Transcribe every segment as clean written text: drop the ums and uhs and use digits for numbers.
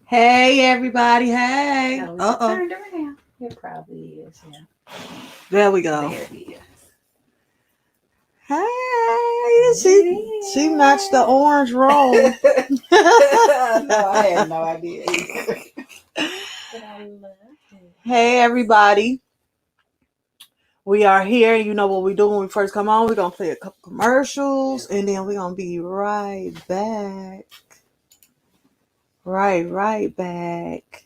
Hey everybody, hey. Oh, is it turned around? It probably is, yeah. There we go. There it is. Hey, It she is. matched the orange roll. No, I had no idea either. But I love it. Hey everybody. We are here. You know what we do when we first come on? We're gonna play a couple commercials and then we're gonna be right back. Right back.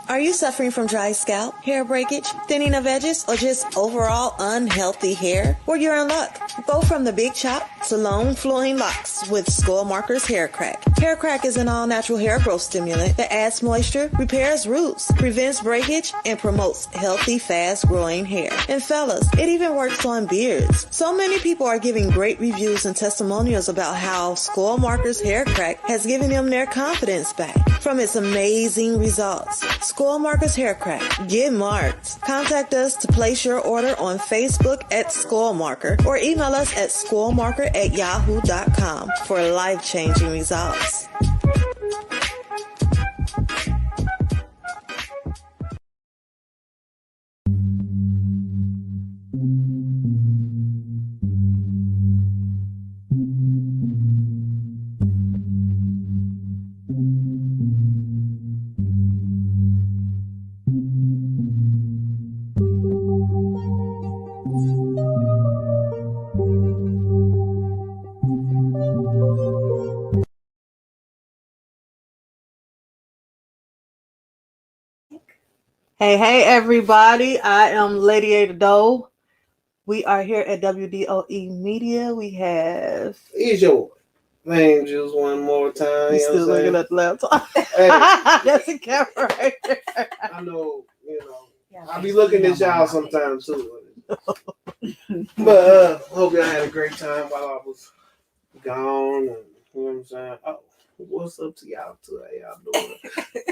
Are you suffering from dry scalp, hair breakage, thinning of edges, or just overall unhealthy hair? Well, you're in luck. Go from the big chop to long flowing locks with Skull Marker's Hair Crack. Hair Crack is an all-natural hair growth stimulant that adds moisture, repairs roots, prevents breakage, and promotes healthy, fast-growing hair. And fellas, it even works on beards. So many people are giving great reviews and testimonials about how Skull Marker's Hair Crack has given them their confidence back from its amazing results. Skull Marker's Hair Crack. Get marked. Contact us to place your order on Facebook at Skull Marker or email us at skullmarker@yahoo.com for life-changing results. Hey everybody. I am Lady Ada Doe. We are here at WDOE Media. We have Is your name just one more time? You still looking at the laptop? Hey, that's a camera right there. I know, I be looking at y'all sometimes too. But hope y'all had a great time while I was gone. And, you know what I'm saying? Oh, what's up to y'all today? Y'all doing?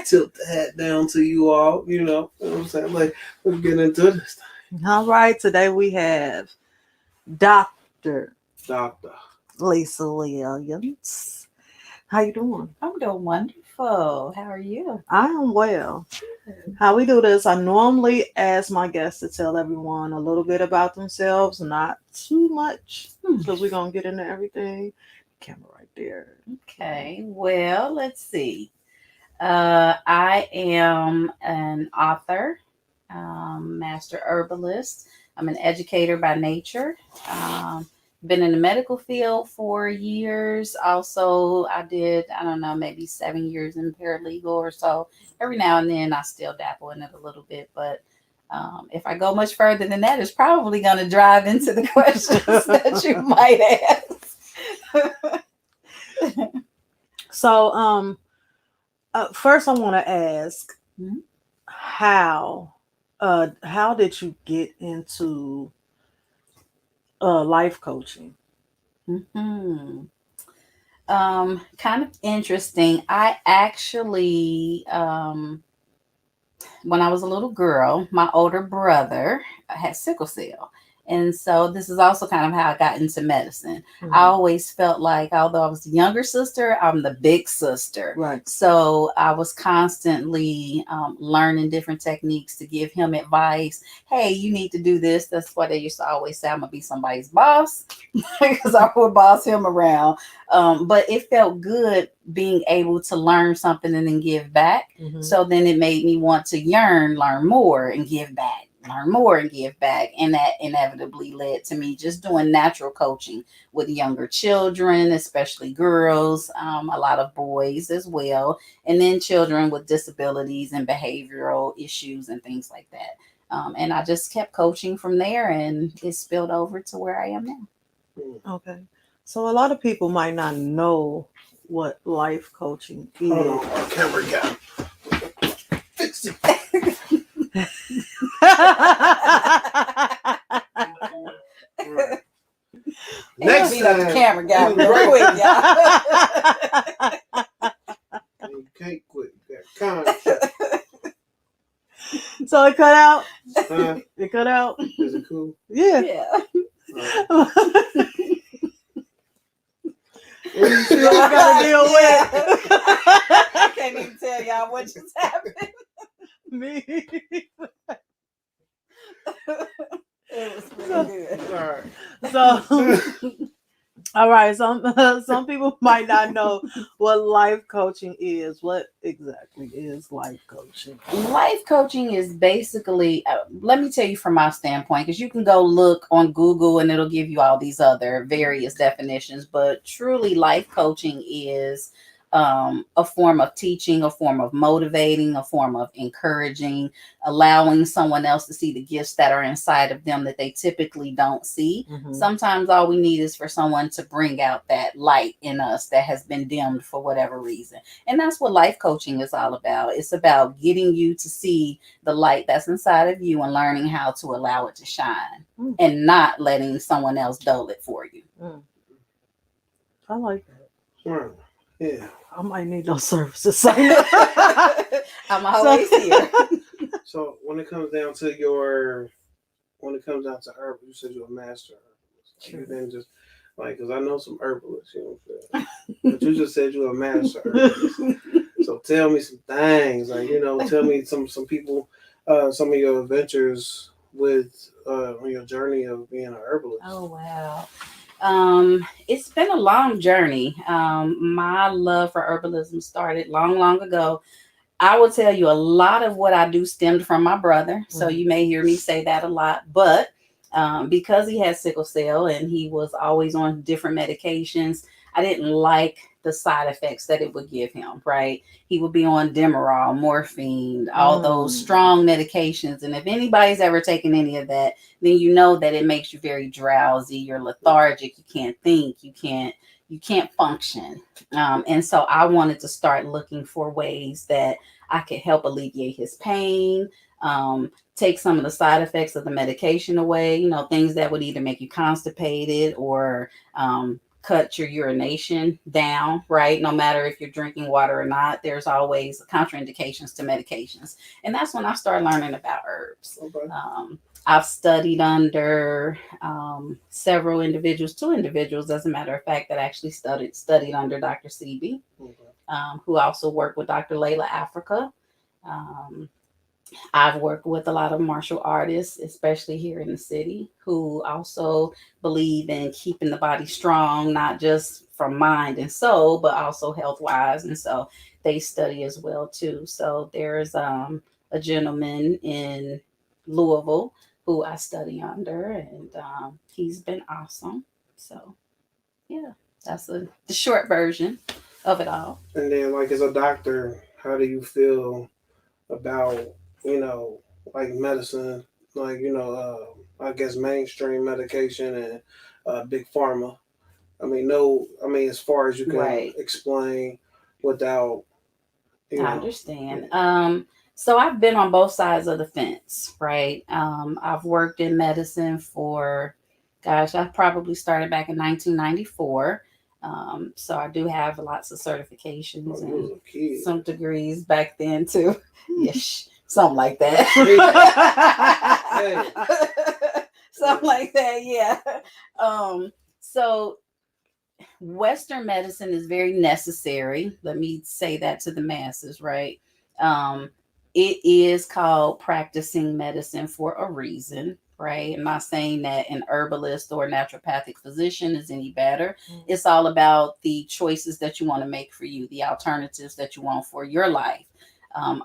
Tilt the hat down to you all. You know what I'm saying? Like, let's get into this thing. All right, today we have Dr. Lisa Williams. How you doing? I'm doing wonderful. How are you? I am well. How we do this, I normally ask my guests to tell everyone a little bit about themselves, not too much, because we're going to get into everything. Camera right there. Okay, well, let's see. I am an author, master herbalist. I'm an educator by nature. Been in the medical field for years. Also, I did, I don't know, maybe 7 years in paralegal or so. Every now and then I still dabble in it a little bit, but if I go much further than that, it's probably going to drive into the questions that you might ask. So, first I want to ask, how did you get into life coaching? Kind of interesting. I actually, when I was a little girl, my older brother had sickle cell. And so this is also kind of how I got into medicine. Mm-hmm. I always felt like, although I was the younger sister, I'm the big sister. Right. So I was constantly learning different techniques to give him advice. Hey, you need to do this. That's why they used to always say I'm going to be somebody's boss because I would boss him around. But it felt good being able to learn something and then give back. Mm-hmm. So then it made me want to learn more and give back. Learn more and give back, and that inevitably led to me just doing natural coaching with younger children, especially girls, a lot of boys as well, and then children with disabilities and behavioral issues and things like that. And I just kept coaching from there, and it spilled over to where I am now. Okay. So a lot of people might not know what life coaching is. Hold on, our camera guy. Fix it. Right. Next Beat up the time, camera guy you real right. quick, y'all. You can't quit. You got contract. So it cut out. Huh? It cut out. Is it cool? Yeah. Yeah. See what I gotta deal with. I can't even tell y'all what just happened. Me. It was pretty good. All right. So, all right. Some people might not know what life coaching is. What exactly is life coaching? Life coaching is basically, let me tell you from my standpoint, because you can go look on Google and it'll give you all these other various definitions, but truly life coaching is a form of teaching, a form of motivating, a form of encouraging, allowing someone else to see the gifts that are inside of them that they typically don't see. Mhm. Sometimes all we need is for someone to bring out that light in us that has been dimmed for whatever reason. And that's what life coaching is all about. It's about getting you to see the light that's inside of you and learning how to allow it to shine and not letting someone else dull it for you. I like that. Right. Yeah. I might need those services. I'm always here. So when it comes down to herbal, you said you're a master herbalist. Sure. You didn't just because I know some herbalists, you know what I'm saying? But you just said you're a master herbalist. So tell me some things, tell me some people, some of your adventures with on your journey of being a herbalist. Oh wow. It's been a long journey. My love for herbalism started long ago. I will tell you a lot of what I do stemmed from my brother. So you may hear me say that a lot, but because he had sickle cell and he was always on different medications, I didn't like the side effects that it would give him, right? He would be on Demerol, morphine, all those strong medications. And if anybody's ever taken any of that, then you know that it makes you very drowsy. You're lethargic. You can't think. You can't function. And so I wanted to start looking for ways that I could help alleviate his pain, take some of the side effects of the medication away, things that would either make you constipated or cut your urination down, right? No matter if you're drinking water or not, there's always contraindications to medications. And that's when I started learning about herbs. Okay. I've studied under several individuals, 2 individuals, as a matter of fact, that actually studied under Dr. Sebi, who also worked with Dr. Layla Africa. I've worked with a lot of martial artists, especially here in the city, who also believe in keeping the body strong, not just from mind and soul, but also health-wise. And so they study as well, too. So there's a gentleman in Louisville who I study under, and he's been awesome. So, yeah, that's the short version of it all. And then, as a doctor, how do you feel about medicine, I guess mainstream medication and big pharma? As far as you can explain without, I understand. So I've been on both sides of the fence, right? I've worked in medicine for, I probably started back in 1994. So I do have lots of certifications and some degrees back then too. Yes, something like that. Something like that, yeah. So Western medicine is very necessary. Let me say that to the masses, right? It is called practicing medicine for a reason, right? I'm not saying that an herbalist or a naturopathic physician is any better. It's all about the choices that you want to make for you, the alternatives that you want for your life.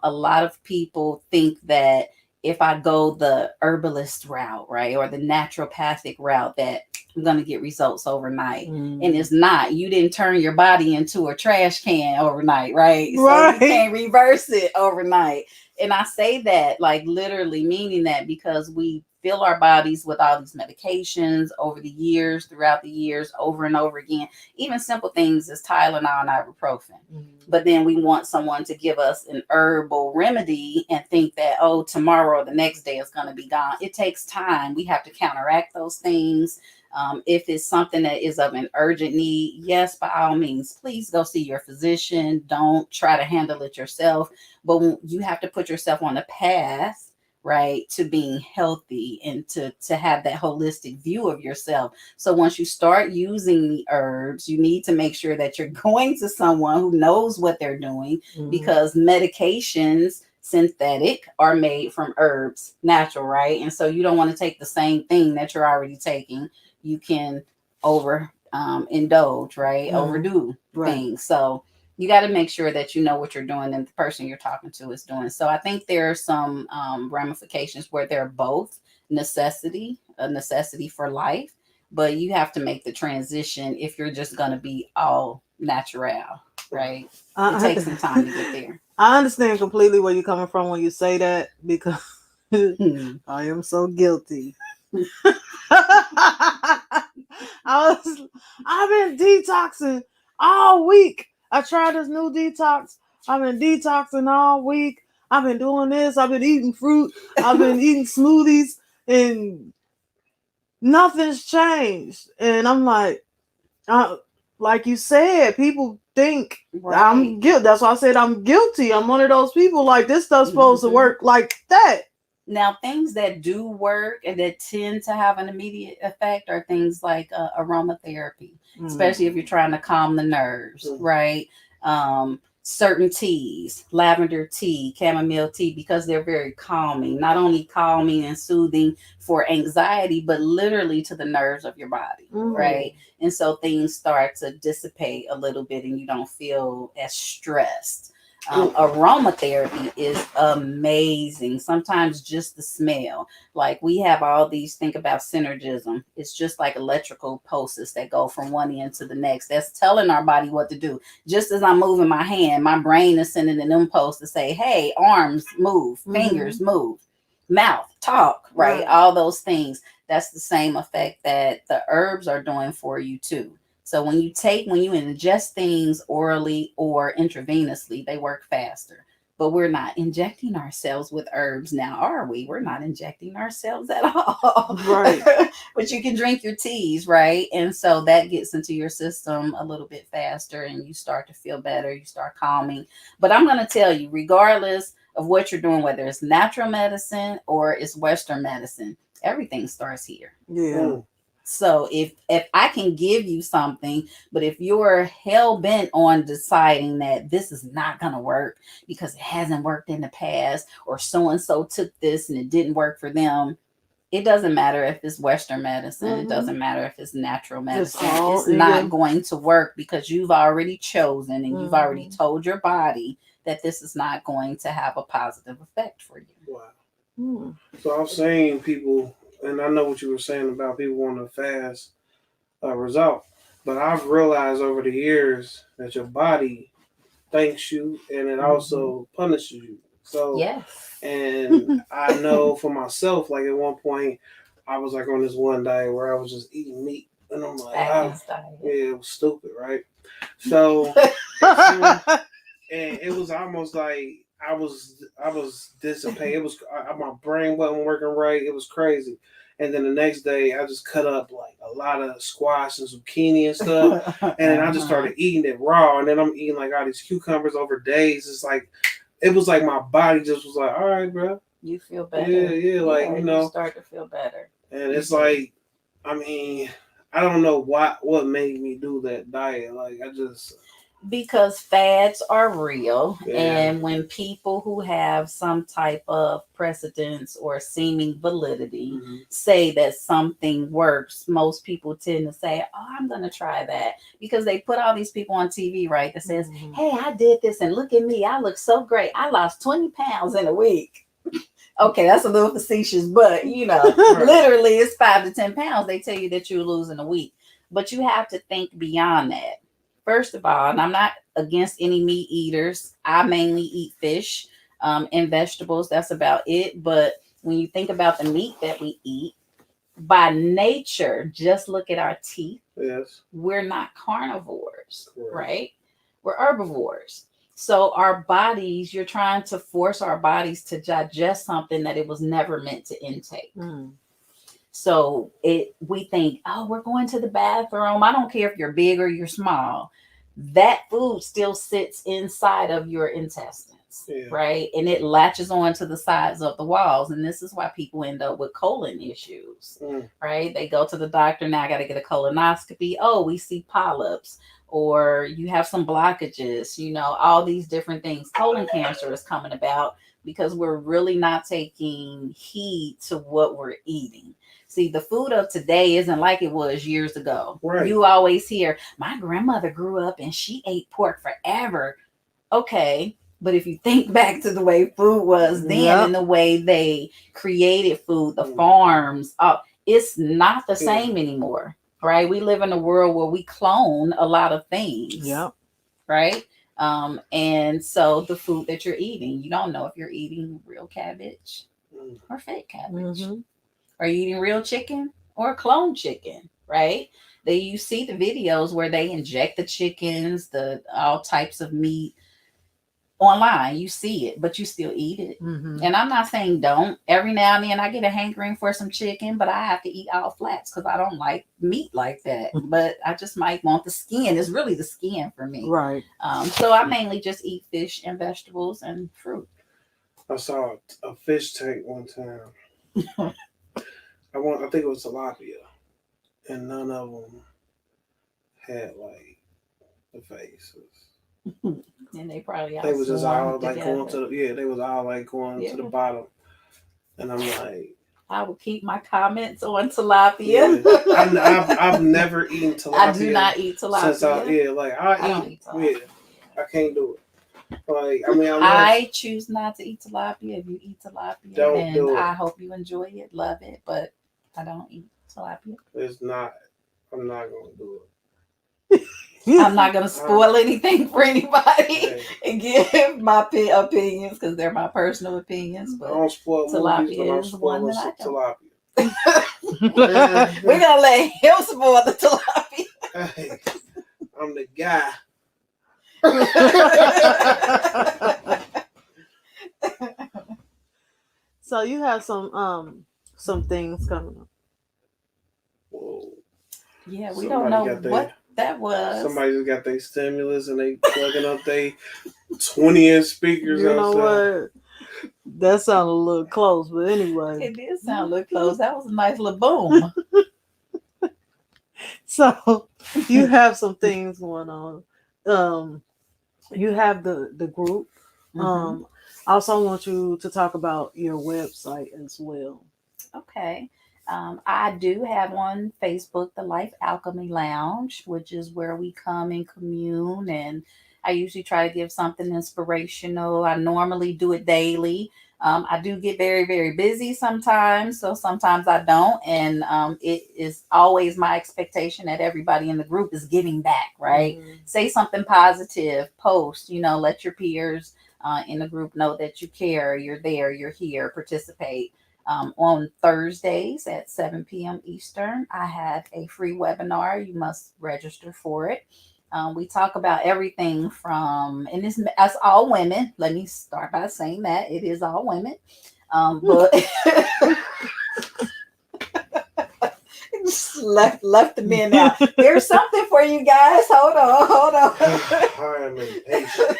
A lot of people think that if I go the herbalist route, right, or the naturopathic route, that I'm going to get results overnight. And it's not. You didn't turn your body into a trash can overnight, right? So you can't reverse it overnight. And I say that like literally meaning that because we fill our bodies with all these medications over the years, throughout the years, over and over again. Even simple things as Tylenol and ibuprofen. But then we want someone to give us an herbal remedy and think that, oh, tomorrow or the next day is going to be gone. It takes time. We have to counteract those things. If it's something that is of an urgent need, yes, by all means, please go see your physician. Don't try to handle it yourself. But you have to put yourself on a path, right, to being healthy and to have that holistic view of yourself. So once you start using the herbs, you need to make sure that you're going to someone who knows what they're doing, because medications, synthetic, are made from herbs, natural, right? And so you don't want to take the same thing that you're already taking. You can indulge, right? Overdo things. So you got to make sure that you know what you're doing and the person you're talking to is doing. So I think there are some ramifications where they're both a necessity for life, but you have to make the transition if you're just going to be all natural, right? It takes some time to get there. I understand completely where you're coming from when you say that, because I am so guilty. I've been detoxing all week. I tried this new detox. I've been detoxing all week. I've been doing this. I've been eating fruit. I've been eating smoothies, and nothing's changed. And I'm like you said, people think I'm guilty. That's why I said I'm guilty. I'm one of those people like, this stuff's supposed to work like that. Now, things that do work and that tend to have an immediate effect are things like aromatherapy, especially if you're trying to calm the nerves, right? Certain teas, lavender tea, chamomile tea, because they're very calming, not only calming and soothing for anxiety, but literally to the nerves of your body, right? And so things start to dissipate a little bit and you don't feel as stressed. Aromatherapy is amazing. Sometimes just the smell, like we have all these, think about synergism. It's just like electrical pulses that go from one end to the next. That's telling our body what to do. Just as I'm moving my hand, my brain is sending an impulse to say, hey, arms move, fingers move, mouth talk, right? All those things. That's the same effect that the herbs are doing for you too. So when you ingest things orally or intravenously, they work faster. But we're not injecting ourselves with herbs now, are we? We're not injecting ourselves at all. Right. But you can drink your teas, right? And so that gets into your system a little bit faster and you start to feel better. You start calming. But I'm going to tell you, regardless of what you're doing, whether it's natural medicine or it's Western medicine, everything starts here. Yeah. So if I can give you something, but if you're hell bent on deciding that this is not going to work because it hasn't worked in the past, or so and so took this and it didn't work for them, it doesn't matter if it's Western medicine. It doesn't matter if it's natural medicine. It's not going to work because you've already chosen and you've already told your body that this is not going to have a positive effect for you. Wow. So I've seen people, and I know what you were saying about people wanting a fast result, but I've realized over the years that your body thanks you and it also punishes you. So, yes. And I know for myself, like at one point, I was like on this one diet where I was just eating meat, and I'm like, yeah, it was stupid, right? So, and it was almost like I was dissipated. It was my brain wasn't working right. It was crazy. And then the next day, I just cut up like a lot of squash and zucchini and stuff. And then I just started eating it raw. And then I'm eating like all these cucumbers over days. It's like, it was like my body just was like, all right, bro. You feel better. Yeah, like, you know. You start to feel better. And it's like, I mean, I don't know what made me do that diet. Like, I just... Because fads are real, and when people who have some type of precedence or seeming validity say that something works, most people tend to say, oh, I'm going to try that, because they put all these people on TV, right, that says, hey, I did this and look at me, I look so great, I lost 20 pounds in a week. Okay, that's a little facetious, but you know, literally it's 5 to 10 pounds they tell you that you lose in a week. But you have to think beyond that. First of all, and I'm not against any meat eaters. I mainly eat fish. and vegetables. That's about it. But when you think about the meat that we eat, by nature, just look at our teeth. Yes. We're not carnivores, Correct. right? We're herbivores. So our bodies, you're trying to force our bodies to digest something that it was never meant to intake. Mm. So we think, oh, we're going to the bathroom. I don't care if you're big or you're small. That food still sits inside of your intestines, Yeah. right? And it latches onto the sides of the walls. And this is why people end up with colon issues, right? They go to the doctor. Now I got to get a colonoscopy. Oh, we see polyps, or you have some blockages, all these different things. Colon cancer is coming about because we're really not taking heed to what we're eating. See, the food of today isn't like it was years ago. Right. You always hear, my grandmother grew up and she ate pork forever. Okay, but if you think back to the way food was then and the way they created food, the farms, it's not the same anymore, right? We live in a world where we clone a lot of things, right? And so the food that you're eating, you don't know if you're eating real cabbage or fake cabbage. Mm-hmm. Are you eating real chicken or clone chicken, right? You see the videos where they inject the chickens, all types of meat online. You see it, but you still eat it. Mm-hmm. And I'm not saying don't. Every now and then I get a hankering for some chicken, but I have to eat all flats because I don't like meat like that. But I just might want the skin. It's really the skin for me. Right. So I mainly just eat fish and vegetables and fruit. I saw a fish tank one time. I think it was tilapia, and none of them had like the faces. And they probably They was just all like together. going to they was all like going to the bottom, and I'm like, I will keep my comments on tilapia. I've never eaten tilapia. I do not eat tilapia. Since I don't eat tilapia. I can't do it. Like, I choose not to eat tilapia. If you eat tilapia, Don't do then it. I hope you enjoy it, love it, but I don't eat tilapia. It's not. I'm not gonna do I'm not going to spoil anything for anybody it. and give my opinions because they're my personal opinions. I But don't spoil movies, but tilapia I'm is one spoiling that I some don't. tilapia. We're going to let him spoil the tilapia. Hey, I'm the guy. So you have some things coming up. Whoa. Yeah, we Somebody don't know got what that was. Somebody just got their stimulus and they plugging up their 20-inch speakers You know outside. what? That sounded a little close, but anyway. It did sound a little close. That was a nice little boom. So you have some things going on. You have the group. Mhm. I also want you to talk about your website as well. Okay. I do have on Facebook, the Life Alchemy Lounge, which is where we come and commune. And I usually try to give something inspirational. I normally do it daily. I do get very, very busy sometimes. So sometimes I don't. And it is always my expectation that everybody in the group is giving back, right? Mhm. Say something positive, post, let your peers in the group know that you care, you're there, you're here, participate. On Thursdays at 7 p.m. Eastern, I have a free webinar. You must register for it. We talk about everything from, and it's all women. Let me start by saying that it is all women. But just left the men out. Here's something for you guys. Hold on. I am impatient.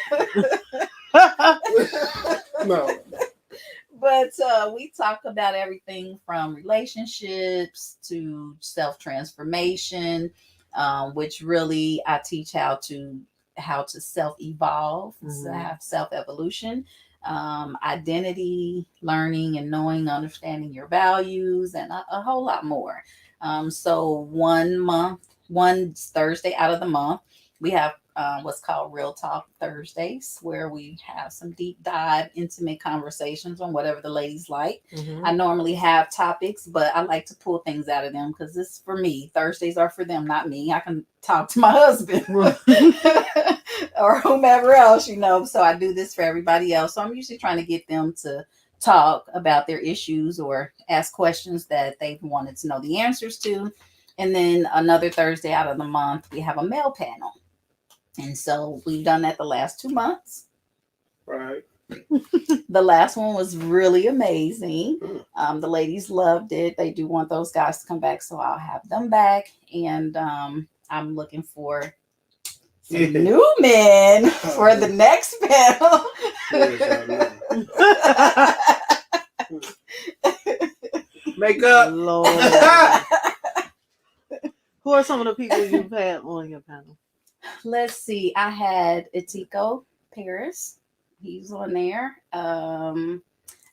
No. But we talk about everything from relationships to self-transformation, which really I teach how to self-evolve, to have self-evolution, identity, learning and knowing, understanding your values, and a whole lot more. So one Thursday out of the month, we have what's called Real Talk Thursdays, where we have some deep dive, intimate conversations on whatever the ladies like. Mhm. I normally have topics, but I like to pull things out of them because this is for me. Thursdays are for them, not me. I can talk to my husband. or whomever else, So I do this for everybody else. So I'm usually trying to get them to talk about their issues or ask questions that they've wanted to know the answers to. And then another Thursday out of the month, we have a male panel. And so we've done that the last 2 months. Right. The last one was really amazing. The ladies loved it. They do want those guys to come back, so I'll have them back. And I'm looking for some new men for the next panel. Makeup. Lord. Who are some of the people you've had on your panel? Let's see. I had Etiko Paris. He's on there. I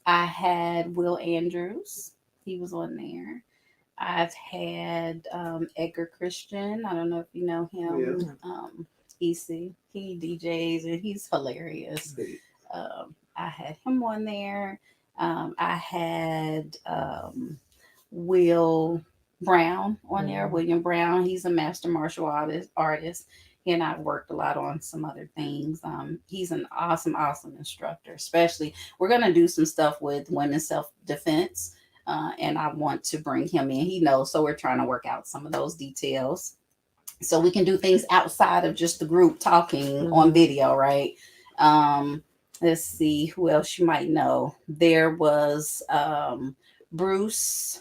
had Will Andrews. He was on there. I've had Edgar Christian. I don't know if you know him. EC. He DJs and he's hilarious. I had him on there. I had Will Brown on there. William Brown. He's a master martial artist. He and I worked a lot on some other things. He's an awesome instructor. Especially, we're gonna do some stuff with women's self-defense, and I want to bring him in. He knows, so we're trying to work out some of those details, so we can do things outside of just the group talking on video, right? Let's see who else you might know. There was Bruce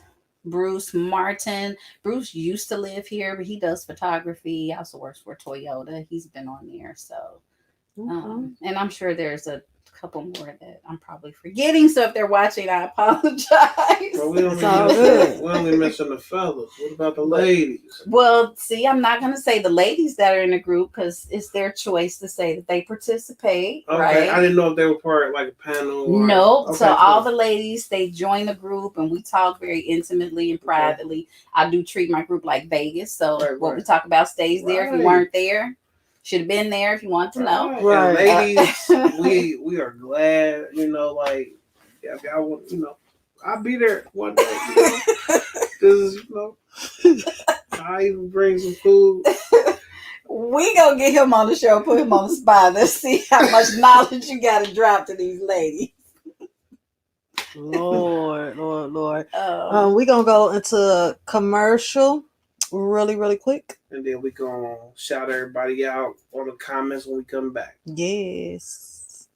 Martin. Bruce used to live here, but he does photography. He also works for Toyota. He's been on there. So, and I'm sure there's a couple more that I'm probably forgetting. So if they're watching, I apologize. Well, we only mentioned the fellas. What about the ladies? Well, see, I'm not going to say the ladies that are in the group because it's their choice to say that they participate. Okay, right? I didn't know if they were part of like a panel. No, okay, so all the ladies, they join a group and we talk very intimately and privately. I do treat my group like Vegas. So what we talk about stays there. If you weren't there, should have been there if you want to know. Right. And ladies, we are glad, like, yeah, if y'all want, I'll be there one day, because, I even bring some food. We gonna get him on the show, put him on the spot. Let's see how much knowledge you got to drop to these ladies. Lord. We gonna go into commercial really quick. And then we gonna shout everybody out on the comments when we come back. Yes.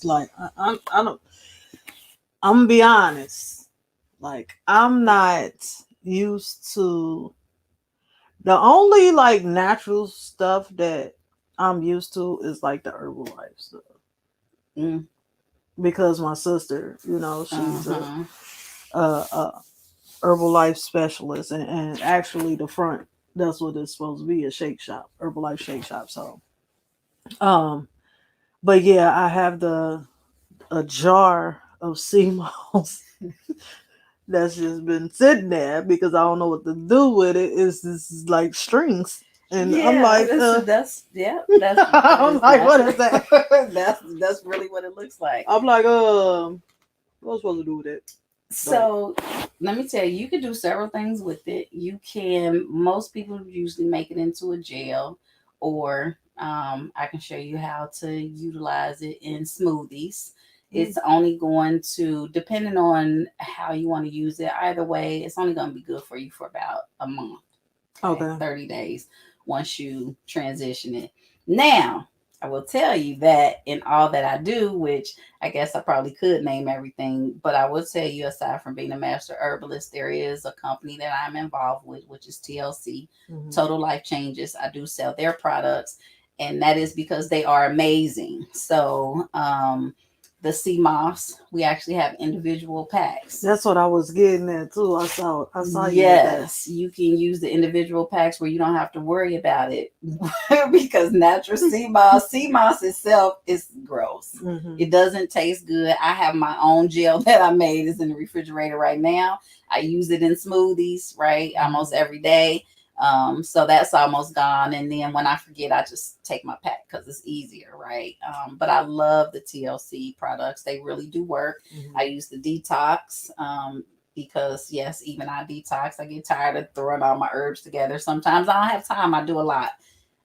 Like I'm gonna be honest. Like I'm not used to the only like natural stuff that I'm used to is like the Herbalife stuff. Because my sister, she's a Herbalife specialist, and actually the front, that's what it's supposed to be, a shake shop, Herbalife shake shop. So but yeah, I have a jar of sea moss that's just been sitting there because I don't know what to do with it. It's just like strings, and I'm like, that's I'm like, what is that? that's really what it looks like. I'm like, what am I supposed to do with it? So let me tell you, you can do several things with it. Most people usually make it into a gel, or I can show you how to utilize it in smoothies. It's only going to, depending on how you want to use it, either way, it's only going to be good for you for about a month. Okay. 30 days once you transition it. Now, I will tell you that in all that I do, which I guess I probably could name everything, but I will tell you, aside from being a master herbalist, there is a company that I'm involved with, which is TLC, Mhm. Total Life Changes. I do sell their products, and that is because they are amazing. So, the sea moss, we actually have individual packs. That's what I was getting at too. I saw you with that. Yes, you can use the individual packs where you don't have to worry about it because natural sea moss itself is gross. Mhm. It doesn't taste good. I have my own gel that I made. It's in the refrigerator right now. I use it in smoothies, right? Almost every day. So that's almost gone. And then when I forget, I just take my pack because it's easier, right? But I love the TLC products. They really do work. Mhm. I use the detox. Because yes, even I detox. I get tired of throwing all my herbs together. Sometimes I don't have time. I do a lot.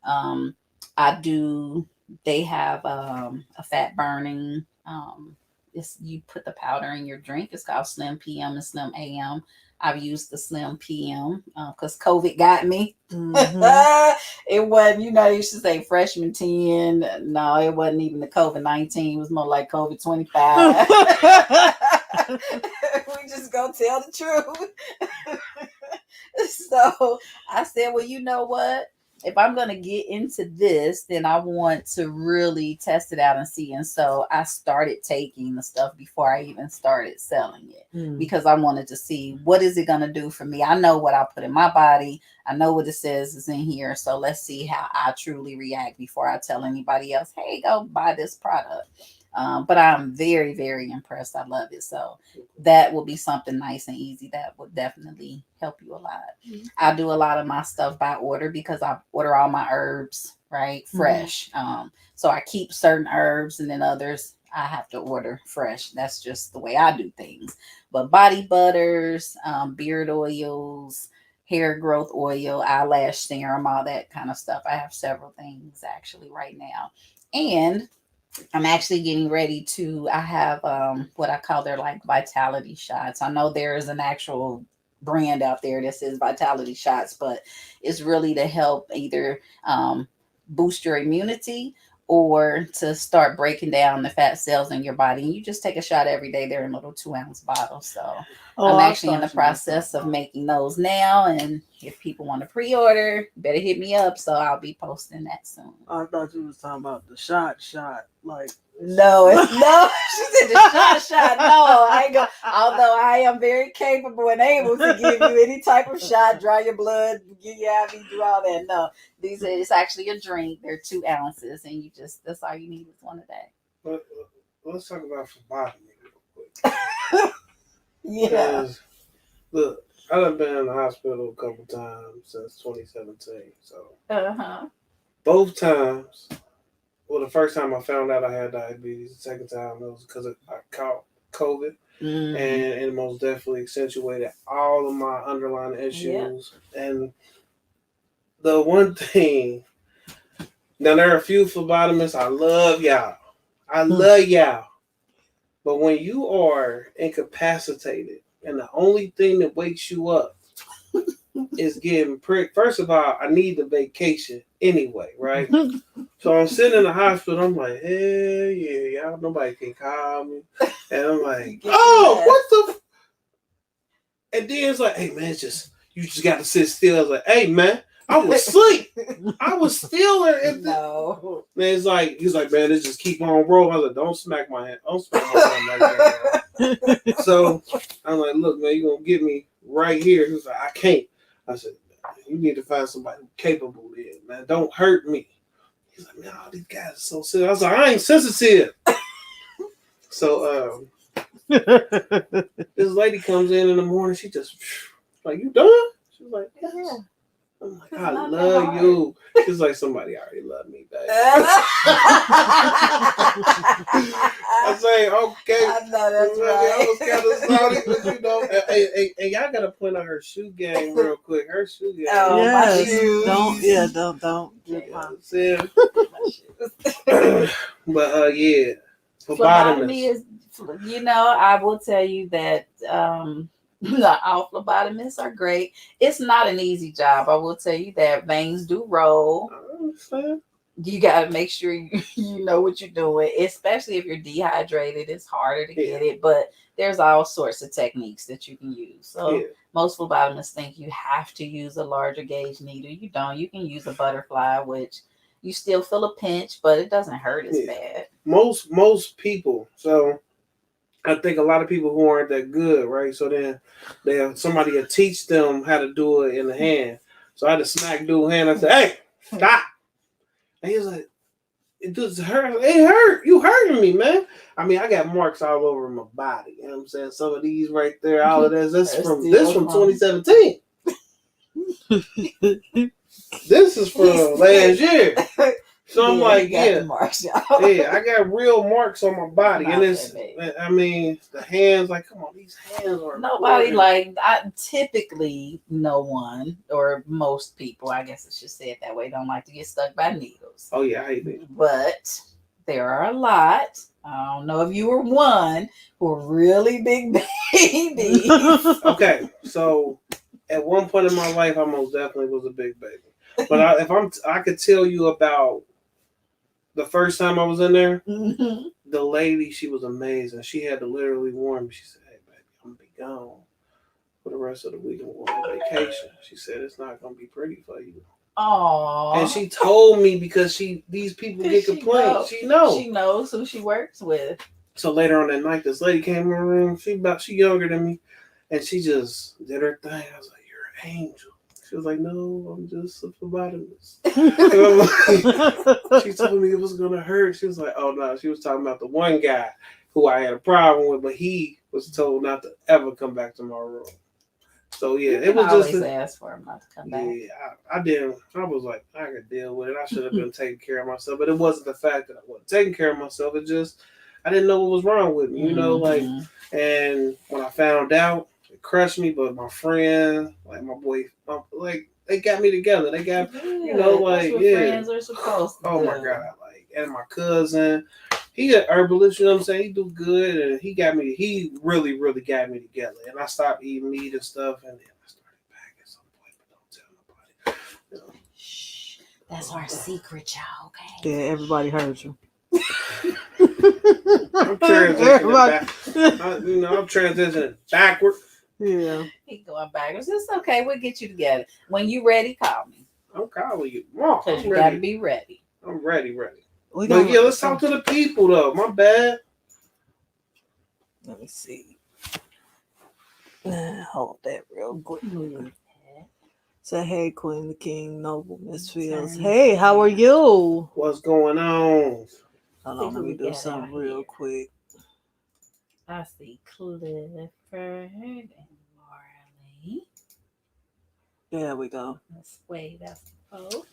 Um, I do. They have a fat burning. It's you put the powder in your drink. It's called Slim PM and Slim AM. I've used the Slim PM because COVID got me. Mhm. It wasn't, they used to say freshman 10. No, it wasn't even the COVID-19. It was more like COVID 25. We just gonna tell the truth. So I said, well, you know what? If I'm gonna get into this, then I want to really test it out and see. And so I started taking the stuff before I even started selling it Mm. because I wanted to see what is it gonna do for me. I know what I put in my body. I know what it says is in here. So let's see how I truly react before I tell anybody else, hey, go buy this product. But I'm very, very impressed. I love it. So that will be something nice and easy that would definitely help you a lot. I do a lot of my stuff by order because I order all my herbs, right? Fresh. So I keep certain herbs and then others I have to order fresh. That's just the way I do things. But body butters, beard oils, hair growth oil, eyelash serum, all that kind of stuff. I have several things actually right now. And I'm actually getting ready to. I have what I call their like vitality shots. I know there is an actual brand out there that says vitality shots, but it's really to help either boost your immunity or to start breaking down the fat cells in your body. And you just take a shot every day. They're in little 2-ounce bottles. So Oh, I'm I actually in the thought you were process of talking making those now. And if people want to pre-order, better hit me up. So I'll be posting that soon. I thought you was talking about the shot, like No, it's no. She said the shot. No, I ain't go. Although I am very capable and able to give you any type of shot, draw your blood, give you IV, do all that. No, it's actually a drink. They're 2 ounces, and that's all you need is one a day. But let's talk about phlebotomy real quick. Yeah. Because, look, I've been in the hospital a couple times since 2017. So both times, well, the first time I found out I had diabetes, the second time it was because I caught COVID, and it most definitely accentuated all of my underlying issues. And the one thing, now there are a few phlebotomists, I love y'all. I love y'all. But when you are incapacitated and the only thing that wakes you up is getting pricked, first of all, I need the vacation anyway, right? So I'm sitting in the hospital. I'm like, hell yeah, y'all, nobody can call me. And I'm like, oh, what the? And then it's like, hey, man, you just got to sit still. I was like, hey, man, I was asleep. I was still there. No. Man, he's like, man, let's just keep on rolling. I was like, don't smack my hand. Don't smack my hand like that. So I'm like, look, man, you're going to get me right here. He was like, I can't. I said, you need to find somebody capable there, man. Don't hurt me. He's like, man, all these guys are so sensitive. I was like, I ain't sensitive. So this lady comes in the morning. She just like, you done? She was like, yeah. I'm like, I love you. She's like, somebody already loved me, baby. I say, okay. I know that's right. I was kind of salty, but and y'all gotta point out her shoe game real quick. Her shoe game. Oh, my yes. shoes. Don't. But yeah, Phlebotomy is, I will tell you that all phlebotomists are great. It's not an easy job. I will tell you that veins do roll. I understand. you got to make sure you know what you're doing, especially if you're dehydrated. It's harder to get it, but there's all sorts of techniques that you can use. So most phlebotomists think you have to use a larger gauge needle. You don't. You can use a butterfly, which you still feel a pinch, but it doesn't hurt as bad. Most people. So I think a lot of people who aren't that good, right? So then somebody will teach them how to do it in the hand. So I had to smack dude's hand. I said, "Hey, stop!" And he was like, "It does hurt. It hurt. You hurting me, man." I mean, I got marks all over my body. You know what I'm saying? Some of these right there, all of this from 2017. This is from last year. So I'm like, marks, I got real marks on my body. And it's, I mean, the hands, like, come on, these hands are nobody typically no one or most people, I guess I should say it that way, don't like to get stuck by needles. Oh yeah, I hate it. But there are a lot. I don't know if you were one who were really big babies. Okay, so at one point in my life, I most definitely was a big baby. But I could tell you about the first time I was in there, the lady, she was amazing. She had to literally warn me. She said, "Hey, baby, I'm going to be gone for the rest of the week. I'm going on vacation." She said, "It's not going to be pretty for you." Aww. And she told me because these people get complaints. She knows. She knows who she works with. So later on that night, this lady came in my room. She younger than me. And she just did her thing. I was like, "You're an angel." She was like, "No, I'm just a phlebotomist." She told me it was going to hurt. She was like, "Oh, no." She was talking about the one guy who I had a problem with, but he was told not to ever come back to my room. So, yeah, it was always just... ask for him not to come back. Yeah, I didn't. I was like, I could deal with it. I should have been taking care of myself. But it wasn't the fact that I wasn't taking care of myself. It just, I didn't know what was wrong with me, you know? Like, and when I found out, crushed me, but my friend, like my boy, like they got me together. They got, you know, like friends are supposed to. Oh my god, like, and my cousin, he an herbalist. You know what I'm saying? He do good, and he really, really got me together. And I stopped eating meat and stuff, and then I started back at some point, but don't tell nobody. You know? Shh, that's our secret, y'all. Okay? Yeah, everybody heard you. I'm transitioning backward. Yeah. He going backwards. It's okay. We'll get you together. When you ready, call me. I'm calling you. Because you got to be ready. I'm ready. But yeah, let's talk to the people, though. My bad. Let me see. Hold that real quick. Say, "Hey, Queen, the King, Noble, Miss Fields. Hey, how are you? What's going on?" Hold on, let me do something real quick. I see Clifford and Marley. There we go. Let's wave at some folks.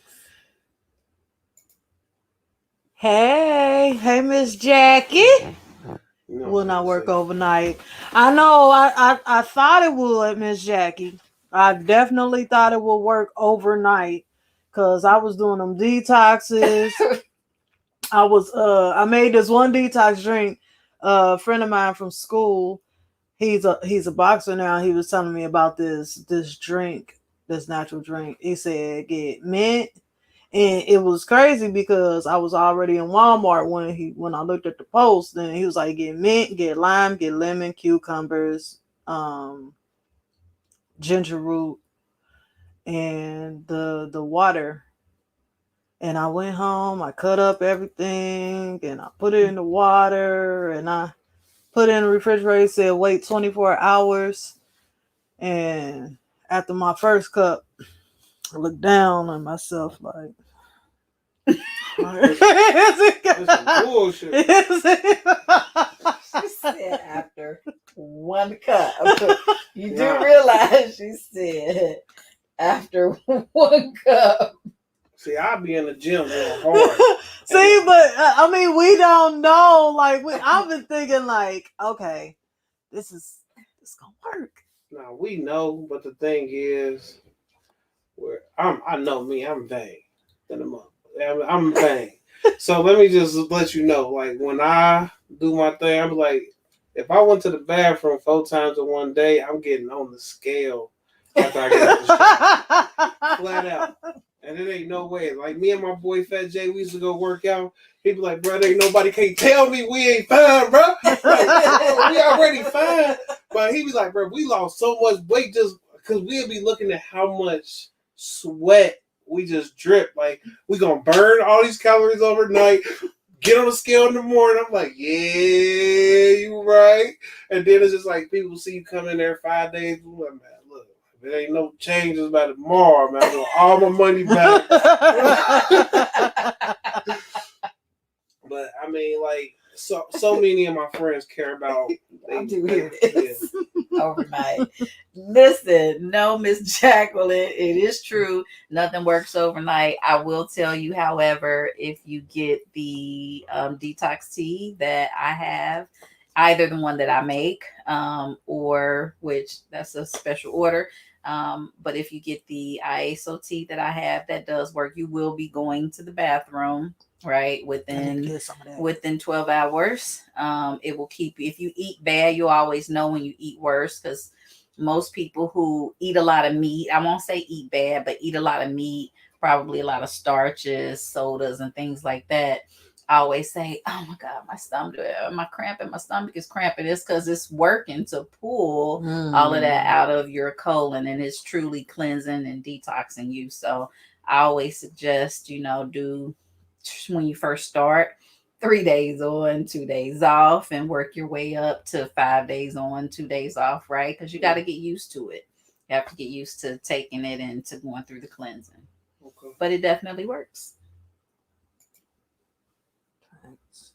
Hey, Miss Jackie. Will not work overnight. I know. I thought it would, Miss Jackie. I definitely thought it would work overnight because I was doing them detoxes. I made this one detox drink. A friend of mine from school, he's a boxer now. He was telling me about this drink, this natural drink. He said get mint, and it was crazy because I was already in Walmart when I looked at the post. Then he was like, get mint, get lime, get lemon, cucumbers, ginger root, and the water. And I went home, I cut up everything, and I put it in the water, and I put it in the refrigerator, said wait 24 hours. And after my first cup, I looked down on myself like, That's bullshit. She said after one cup. You do realize she said after one cup. See, I'll be in the gym going hard. See, but I mean, we don't know. Like, I've been thinking, like, okay, this gonna work. Now we know, but the thing is, I know me, I'm vain. I'm vain. So let me just let you know, like when I do my thing, I'm like, if I went to the bathroom 4 times in one day, I'm getting on the scale after I get out the shower. Flat out. And it ain't no way. Like me and my boy Fat J, we used to go work out. He'd be like, bro, ain't nobody can't tell me we ain't fine, bro. Like, bro, we already fine. But he be like, bro, we lost so much weight just because we'd be looking at how much sweat we just drip. Like, we gonna burn all these calories overnight. Get on the scale in the morning. I'm like, yeah, you right. And then it's just like people see you come in there 5 days. I'm like, man, look, if it ain't no changes by tomorrow, man, I want all my money back. But I mean, like, so many of my friends care about. I do hear this overnight. Listen, no, Miss Jacqueline, it is true. Nothing works overnight. I will tell you, however, if you get the detox tea that I have, either the one that I make, or which that's a special order. But if you get the ISO tea that I have, that does work. You will be going to the bathroom, right, within 12 hours. It will keep you. If you eat bad, you'll always know when you eat worse, because most people who eat a lot of meat, I won't say eat bad, but eat a lot of meat, probably a lot of starches, sodas, and things like that, I always say, oh my God, my stomach, my stomach is cramping. It's because it's working to pull all of that out of your colon, and it's truly cleansing and detoxing you. So I always suggest, do, when you first start, 3 days on, 2 days off, and work your way up to 5 days on, 2 days off, right? Because you got to get used to it. You have to get used to taking it and to going through the cleansing. Okay. But it definitely works. Thanks.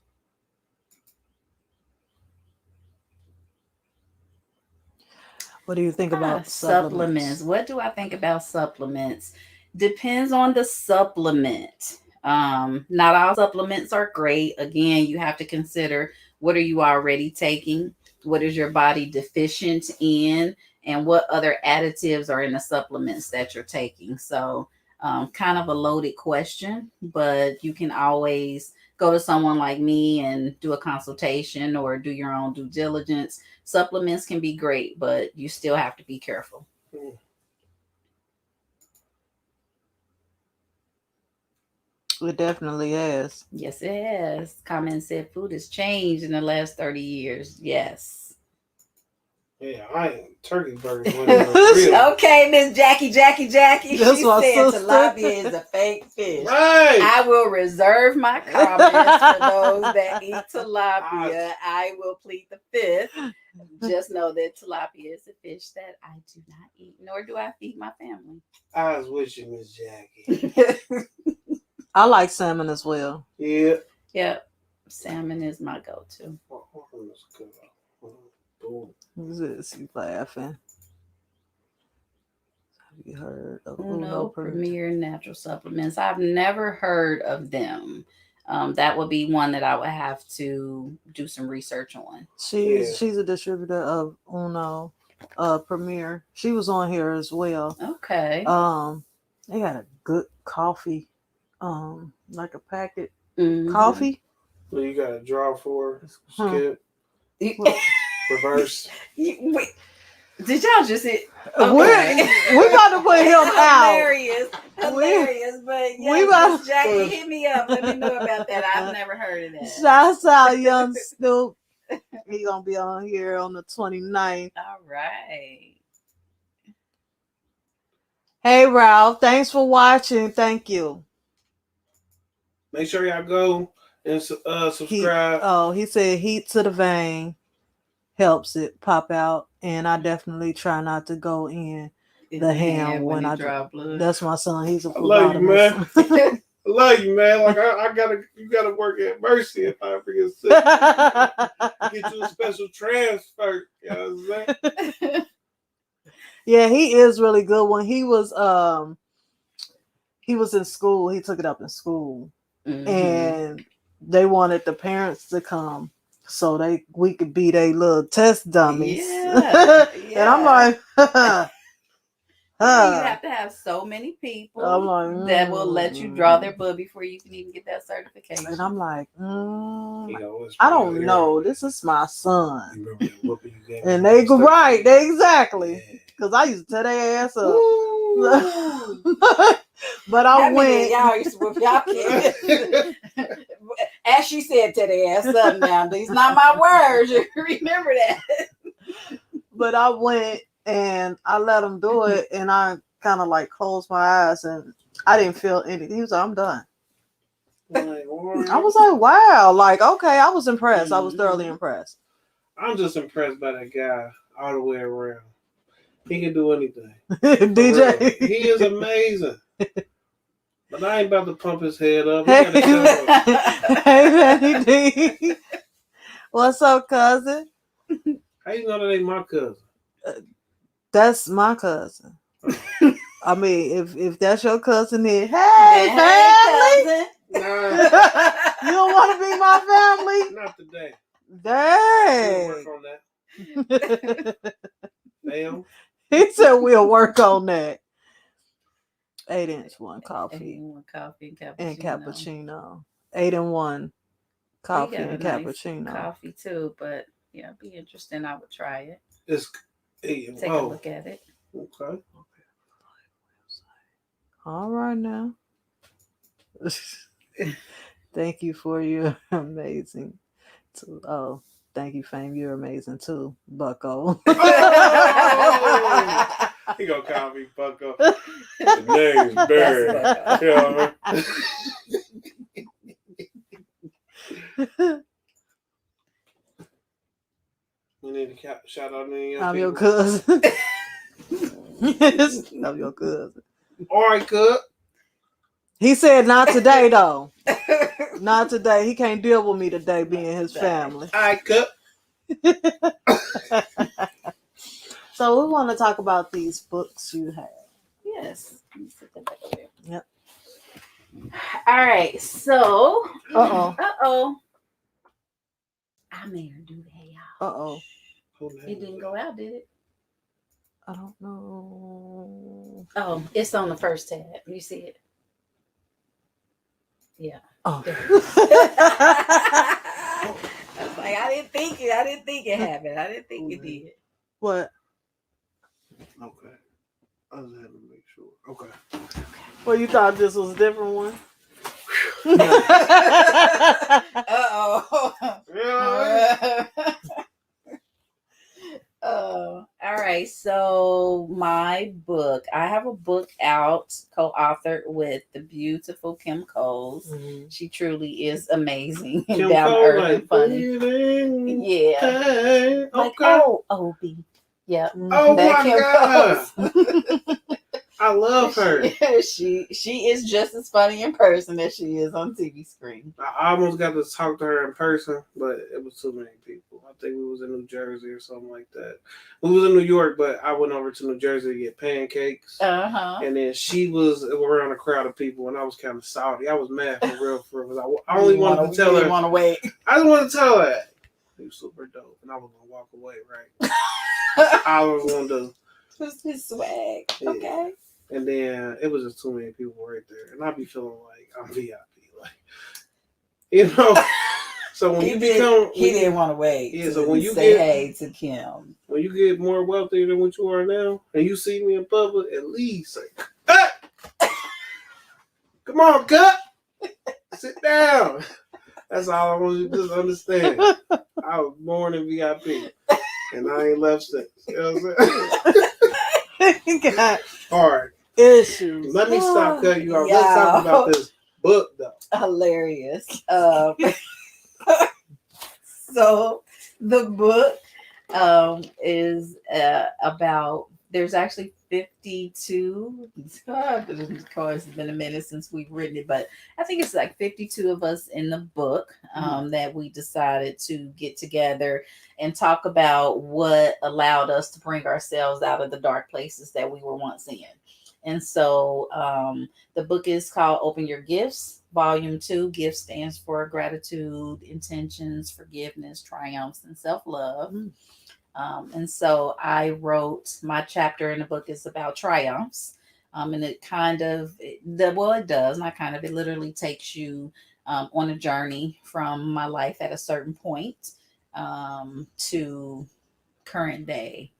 What do you think about supplements? What do I think about supplements? Depends on the supplement. Not all supplements are great. Again, you have to consider, what are you already taking? What is your body deficient in? And what other additives are in the supplements that you're taking? So kind of a loaded question, but you can always go to someone like me and do a consultation or do your own due diligence. Supplements can be great, but you still have to be careful. It definitely has. Yes, it has. Comment said food has changed in the last 30 years. Yes. Yeah, I ain't turkey burgers. Okay, Miss Jackie. That's she said tilapia is a fake fish. Right. I will reserve my comments for those that eat tilapia. I will plead the fifth. Just know that tilapia is a fish that I do not eat, nor do I feed my family. I was with you, Miss Jackie. I like salmon as well. Yeah. Yep. Salmon is my go-to. Who's this? You laughing? Have you heard of Uno Premier Natural Supplements? I've never heard of them. That would be one that I would have to do some research on. She's a distributor of Uno Premier. She was on here as well. Okay. They got a good coffee, like a packet coffee. So you got to draw for skip. Reverse. Wait, did y'all just hit? Okay. We're about to put him out. Hilarious. But yeah, Jackie, hit me up. Let me know about that. I've never heard of that. Shouts out, young Snoop. He gonna be on here on the 29th. All right. Hey, Ralph. Thanks for watching. Thank you. Make sure y'all go and subscribe. He said heat to the vein helps it pop out, and I definitely try not to go in the ham when I draw blood. That's my son. He's a phlebotomist. I love you, man. Like you gotta work at Mercy if I ever get sick. Get you a special transfer. You know what I'm saying? Yeah, he is really good. When he was in school, he took it up in school, and they wanted the parents to come so we could be their little test dummies. Yeah. And I'm like, you have to have so many people that will let you draw their blood before you can even get that certification. And I'm like, I don't know. This is my son. And they go right. They exactly. Because I used to tear their ass up. But How I many went. of y'all used to whip y'all kids? As she said to their ass up now, these not my words. You remember that. But I went and I let him do it, and I kind of like closed my eyes, and I didn't feel anything. He was like, "I'm done." Like, I was like, "Wow!" Like, okay, I was impressed. I was thoroughly impressed. I'm just impressed by that guy all the way around. He can do anything. For DJ, real. He is amazing. But I ain't about to pump his head up. He Hey, gotta show up. hey, Manny D, what's up, cousin? How you know that ain't my cousin? That's my cousin. I mean, if that's your cousin, then Hey, hey, family. cousin. Nah, You don't want to be my family? not today. We'll Dang. work on that. Damn. He said we'll work on that. 8-inch one coffee Coffee and cappuccino. 8-in-1 coffee and cappuccino. Coffee too, but yeah, it'd be interesting. I would try it. It's Take a look at it. Okay. All right now. Thank you for your amazing. Oh, thank you, Fame. You're amazing too, Bucko. Oh! He gonna call me Bucko. The name's Barry. That's You know what I mean? We need to shout out any young I'm your people. cousin. I'm your cousin. All right, good. He said not today though. Not today. He can't deal with me today being his family. All right, good. So we want to talk about these books you have. Yes. Let me put that back over here. Yep. All right. So. Uh-oh. I made her do that, y'all. Uh-oh. It didn't go out, did it? I don't know. Oh, it's on the first tab. You see it? Yeah. Oh. I was like, I didn't think it happened. I didn't think it did. What? Okay. I just had to make sure. Okay. Well, you thought this was a different one? Uh-oh. Yeah. All right. So my book, I have a book out co-authored with the beautiful Kim Coles. Mhm. She truly is amazing and Kim down to Cole, earth like, and funny. breathing. Yeah. Hey, Like, okay. oh, Obi. Yeah. Oh That my Kim God. Coles. I love her. She is just as funny in person as she is on TV screen. I almost got to talk to her in person, but it was too many people. I think we was in New Jersey or something like that. We was in New York, but I went over to New Jersey to get pancakes. Uh-huh. And then she was around a crowd of people, and I was kind of salty. I was mad for real. I only wanted to tell her. Want to wait. I just wanted to tell her that. He was super dope, and I was going to walk away, right? I was going to. Just his swag. Yeah. Okay. And then it was just too many people right there. And I be feeling like I'm VIP. Like, you know? So when He didn't want to wait. Yeah, to so when you say get- hey to Kim. When you get more wealthy than what you are now, and you see me in public, at least say, "Cut! Come on, cut! Sit down." That's all I want you to just understand. I was born in VIP, and I ain't left since. You know what I'm saying? Got All right. issues. Let me stop cutting you off. Yeah. Let's talk about this book, though. Hilarious. So the book is about, there's actually 52. Of course, it's been a minute since we've written it, but I think it's like 52 of us in the book that we decided to get together and talk about what allowed us to bring ourselves out of the dark places that we were once in. And so the book is called Open Your Gifts, Volume 2. GIFT stands for gratitude, intentions, forgiveness, triumphs, and self-love. And so I wrote, my chapter in the book is about triumphs. And it kind of, it literally takes you on a journey from my life at a certain point to current day,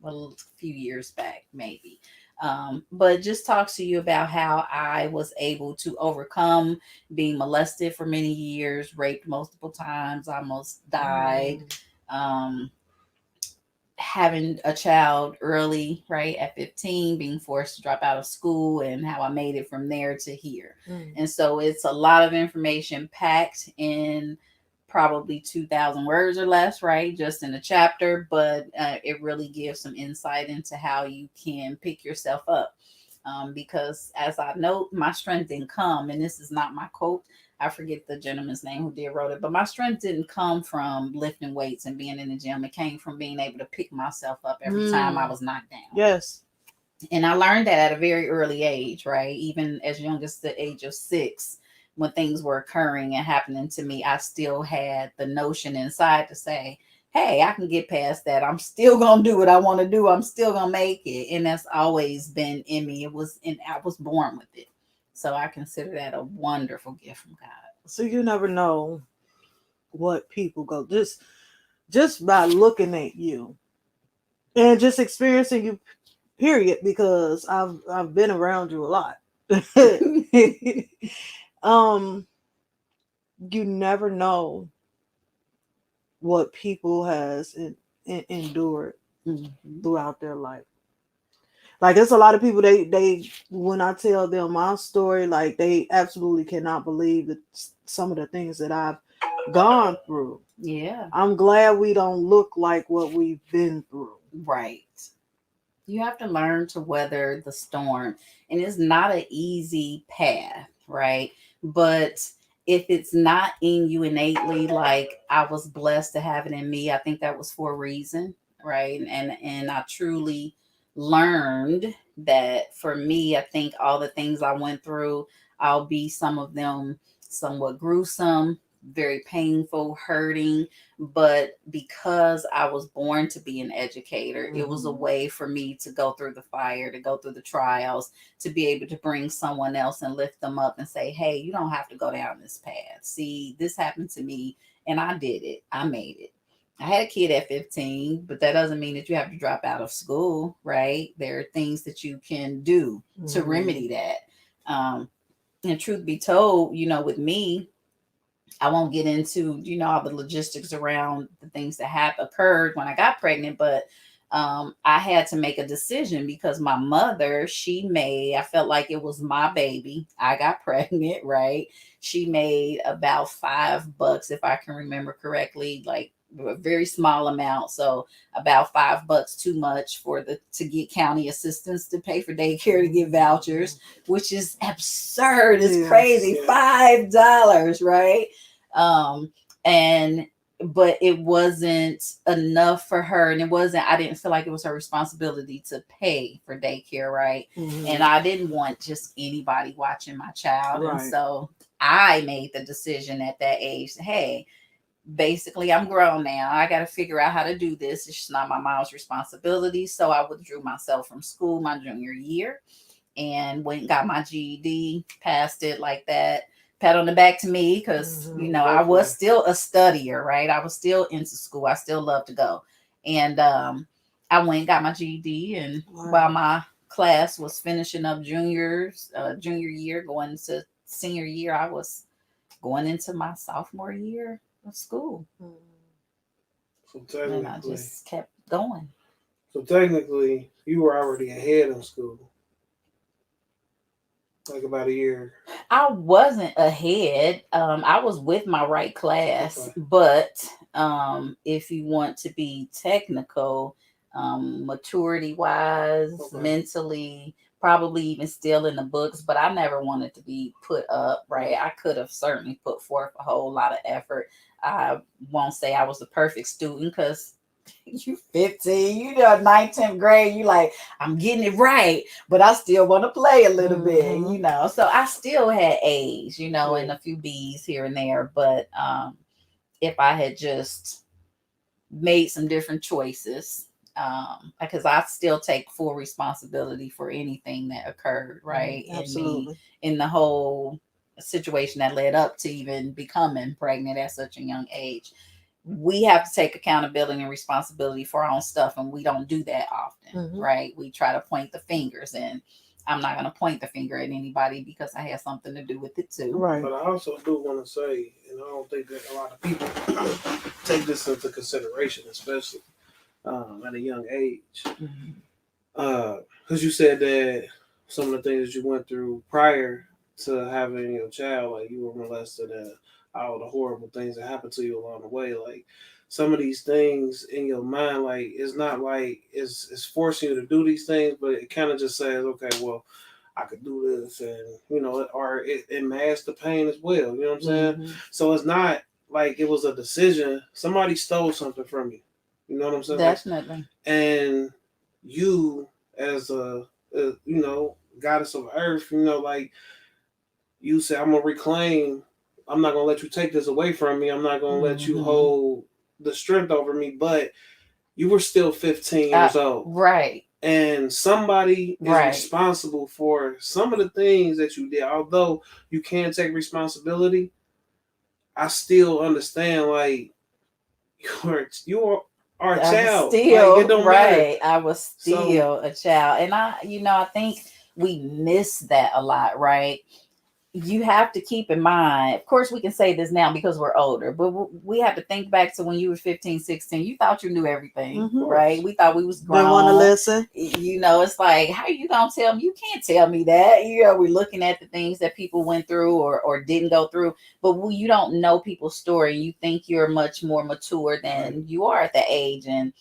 well, a few years back, maybe. But just talk to you about how I was able to overcome being molested for many years, raped multiple times, almost died. Um, Having a child early, right, at 15, being forced to drop out of school, and how I made it from there to here. And so it's a lot of information packed in probably 2,000 words or less, right, just in a chapter, but it really gives some insight into how you can pick yourself up. Because as I note, my strength didn't come, and this is not my quote. I forget the gentleman's name who did wrote it, but my strength didn't come from lifting weights and being in the gym. It came from being able to pick myself up every time I was knocked down. Yes. And I learned that at a very early age, right? Even as young as the age of 6, when things were occurring and happening to me, I still had the notion inside to say, hey, I can get past that. I'm still gonna do what I want to do. I'm still gonna make it. And that's always been in me. I was born with it. So I consider that a wonderful gift from God. So you never know what people go just by looking at you and just experiencing you, period, because I've been around you a lot. You never know what people has endured throughout their life. Like, there's a lot of people, they when I tell them my story, like, they absolutely cannot believe that some of the things that I've gone through. Yeah. I'm glad we don't look like what we've been through. Right. You have to learn to weather the storm. And it's not an easy path, right? But if it's not in you innately, like I was blessed to have it in me, I think that was for a reason, right? And I truly learned that for me, I think all the things I went through, I'll be some of them somewhat gruesome, very painful, hurting, but because I was born to be an educator, it was a way for me to go through the fire, to go through the trials, to be able to bring someone else and lift them up and say, hey, you don't have to go down this path. See, this happened to me and I did it. I made it. I had a kid at 15, but that doesn't mean that you have to drop out of school, right? There are things that you can do to remedy that. And truth be told, with me, I won't get into, all the logistics around the things that have occurred when I got pregnant, but I had to make a decision because my mother, I felt like it was my baby. I got pregnant, right? She made about $5, if I can remember correctly, like a very small amount. So about $5 too much to get county assistance to pay for daycare, to get vouchers, which is absurd. It's crazy. $5, right? But it wasn't enough for her. And I didn't feel like it was her responsibility to pay for daycare. Right. And I didn't want just anybody watching my child. Right. And so I made the decision at that age, hey, basically I'm grown now. I got to figure out how to do this. It's just not my mom's responsibility. So I withdrew myself from school my junior year and went and got my GED, passed it like that. Pat on the back to me because, I was still a studier, right? I was still into school. I still loved to go. And I went and got my GED. And while my class was finishing up junior year, going to senior year, I was going into my sophomore year of school. So technically, and I just kept going. So technically, you were already ahead in school. Like about a year. I wasn't ahead. I was with my right class, but if you want to be technical, maturity wise, mentally, probably even still in the books, but I never wanted to be put up, right? I could have certainly put forth a whole lot of effort. I won't say I was a perfect student because you 15, 9th, 10th grade, you like, I'm getting it right, but I still want to play a little bit, So I still had A's, and a few B's here and there. But if I had just made some different choices, because I still take full responsibility for anything that occurred, right? Absolutely. In the whole situation that led up to even becoming pregnant at such a young age. we have to take accountability and responsibility for our own stuff, and we don't do that often, Mhm. right? We try to point the fingers, and I'm not going to point the finger at anybody because I had something to do with it too. Right. But I also do want to say, and I don't think that a lot of people take this into consideration, especially at a young age. Mhm. Because you said that some of the things that you went through prior to having your child, like you were molested and all the horrible things that happened to you along the way, like some of these things in your mind, like it's not like it's forcing you to do these things, but it kind of just says, okay, well, I could do this, and or it masks the pain as well. You know what I'm saying? Mhm. So it's not like it was a decision. Somebody stole something from you. You know what I'm saying? Definitely. And you, as a goddess of earth, like you say, I'm gonna reclaim. I'm not gonna let you take this away from me. I'm not gonna let you Mhm. hold the strength over me. But you were still 15 years old, Right. and somebody is Right. responsible for some of the things that you did. Although you can't take responsibility, I still understand. Like you are a I was child. still Like it don't matter. right. I was So still a child. And I think we miss that a lot, right? You have to keep in mind, of course, we can say this now because we're older, but we have to think back to when you were 15, 16. You thought you knew everything, Mhm. right? We thought we was grown. Didn't want to listen. It's like, how you gonna tell me? You can't tell me that. We're looking at the things that people went through or didn't go through, but you don't know people's story. You think you're much more mature than you are at the age. And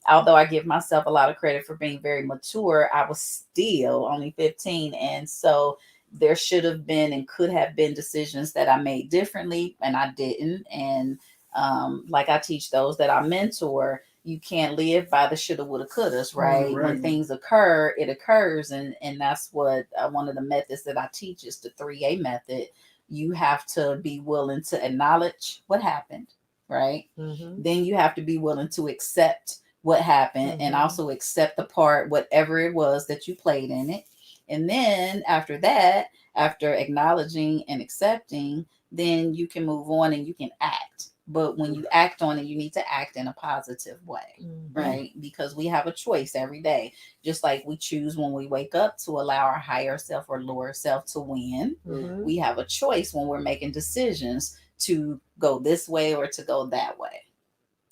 although I give myself a lot of credit for being very mature, I was still only 15. And so there should have been and could have been decisions that I made differently, and I didn't. And like I teach those that I mentor, you can't live by the shoulda, woulda, couldas, right? Right. When things occur, it occurs, and that's what one of the methods that I teach is the 3A method. You have to be willing to acknowledge what happened, right? Mhm. Then you have to be willing to accept what happened and Mhm. also accept the part, whatever it was that you played in it. And then after that, after acknowledging and accepting, then you can move on and you can act. But when you act on it, you need to act in a positive way, Mhm. right? Because we have a choice every day. Just like we choose when we wake up to allow our higher self or lower self to win, Mhm. we have a choice when we're making decisions to go this way or to go that way.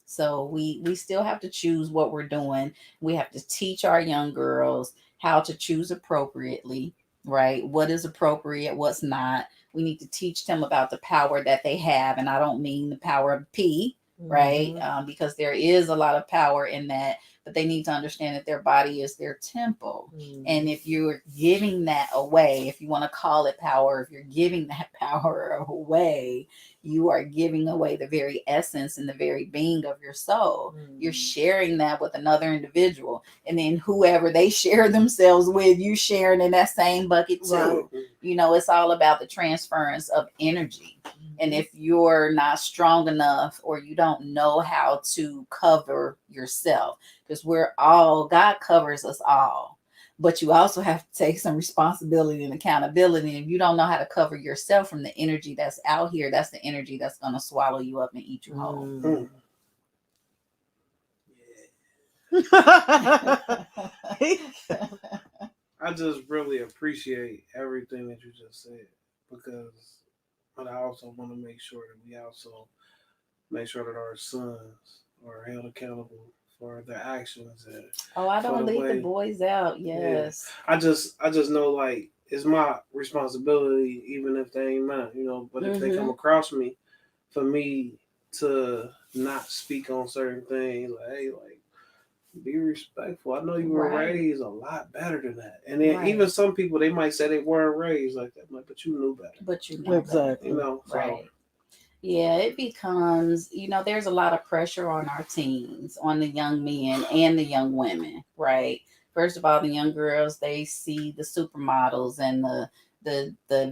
So we still have to choose what we're doing. We have to teach our young girls how to choose appropriately, right? What is appropriate, what's not. We need to teach them about the power that they have. And I don't mean the power of P, right? Mhm. Because there is a lot of power in that, but they need to understand that their body is their temple. Mhm. And if you're giving that away, if you want to call it power, if you're giving that power away, you are giving away the very essence and the very being of your soul. You're sharing that with another individual. And then whoever they share themselves with, you sharing in that same bucket too. Right. It's all about the transference of energy. And if you're not strong enough or you don't know how to cover yourself, because God covers us all. But you also have to take some responsibility and accountability. And if you don't know how to cover yourself from the energy that's out here, that's the energy that's going to swallow you up and eat you whole. Mhm. I just really appreciate everything that you just said, because but I also want to make sure that we also make sure that our sons are held accountable for their actions and Oh, I for don't the leave the way. boys out. Yes. I just know, like, it's my responsibility, even if they ain't mine, But if they come across me, for me to not speak on certain things, like, hey, like, be respectful. I know you were Right. raised a lot better than that. And then Right. even some people, they might say they weren't raised like that, but you knew better. But you know better. Exactly. So Right. Yeah, it becomes, there's a lot of pressure on our teens, on the young men and the young women, right? First of all, the young girls, they see the supermodels and the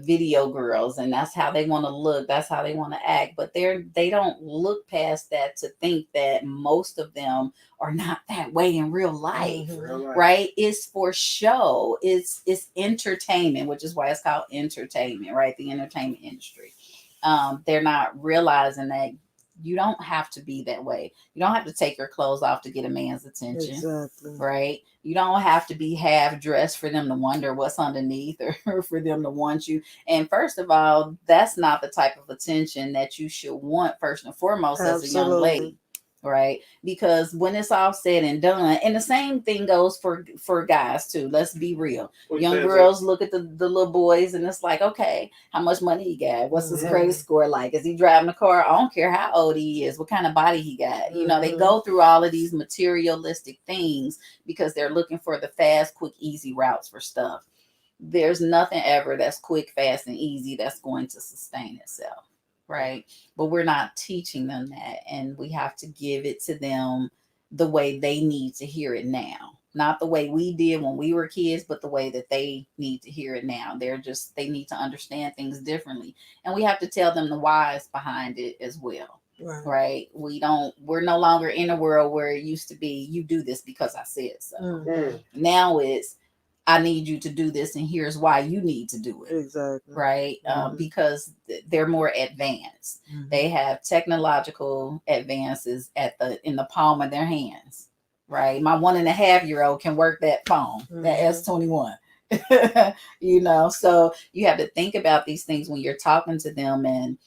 video girls, and that's how they want to look, that's how they want to act. But they don't look past that to think that most of them are not that way in real life. real life. Right? It's for show. It's entertainment, which is why it's called entertainment, right? The entertainment industry. They're not realizing that You don't have to be that way. You don't have to take your clothes off to get a man's attention. Exactly. Right? You don't have to be half dressed for them to wonder what's underneath or for them to want you. And first of all, that's not the type of attention that you should want first and foremost as a young Absolutely. lady. Right? Because when it's all said and done, and the same thing goes for guys too. Let's be real. What you Young saying, girls look at the little boys and it's like, okay, how much money he got? What's his Mhm. credit score like? Is he driving a car? I don't care how old he is, what kind of body he got. You know, they Mhm. go through all of these materialistic things because they're looking for the fast, quick, easy routes for stuff. There's nothing ever that's quick, fast, and easy that's going to sustain itself. Right? But we're not teaching them that, and we have to give it to them the way they need to hear it now, not the way we did when we were kids, but the way that they need to hear it now. They need to understand things differently, and we have to tell them the whys behind it as well. Right. Right? We're no longer in a world where it used to be, you do this because I said so. Mm. Now it's, I need you to do this, and here's why you need to do it. Exactly. Right? Mhm. Because they're more advanced. Mhm. They have technological advances in the palm of their hands. Right? My 1.5-year-old can work that phone, that Mhm. S21. You know, so you have to think about these things when you're talking to them, and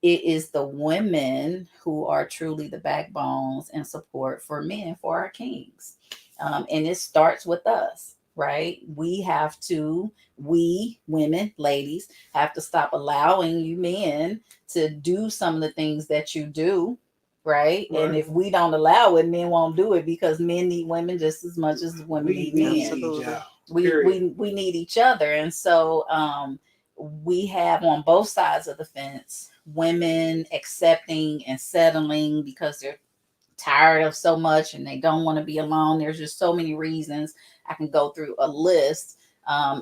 it is the women who are truly the backbones and support for men, for our kings. And it starts with us, right? We women, ladies, have to stop allowing you men to do some of the things that you do, right? And Right. if we don't allow it, men won't do it, because men need women just as much as women We need need men. Absolutely. y'all. we Period. we need each other. And so we have on both sides of the fence women accepting and settling because they're tired of so much and they don't want to be alone. There's just so many reasons. I can go through a list.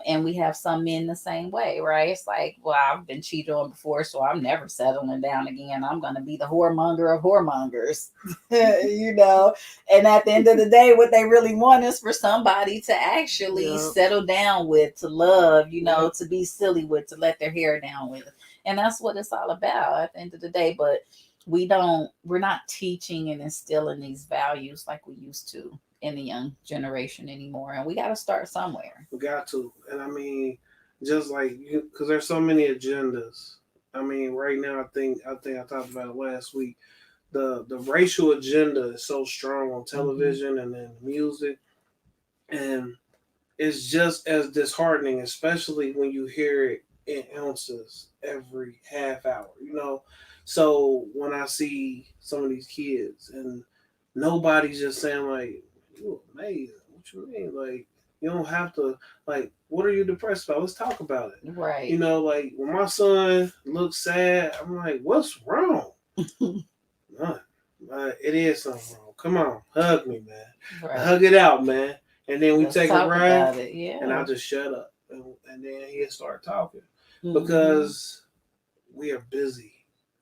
And we have some men the same way, right? It's like, well, I've been cheated on before, so I'm never settling down again. I'm going to be the whoremonger of whoremongers, you know? And at the end of the day, what they really want is for somebody to actually Yep. settle down with, to love, you know, Yep. to be silly with, to let their hair down with. And that's what it's all about at the end of the day. But we're not teaching and instilling these values like we used to in the young generation anymore, and we got to start somewhere. We got to. And I mean, just like you, because there's so many agendas. I mean, right now, I think I talked about it last week. The racial agenda is so strong on television and in music, and it's just as disheartening, especially when you hear it in ounces every half hour. You know, so when I see some of these kids and nobody's just saying like, "You amazing? What you mean? Like, you don't have to. Like, what are you depressed about? Let's talk about it." Right. You know, like when my son looks sad, I'm like, "What's wrong?" None. It is something wrong. Come on, hug me, man. Right. Hug it out, man. And then we Let's take a talk ride, about it. Yeah. and I just shut up, and then he'll start talking Mhm. because we are busy.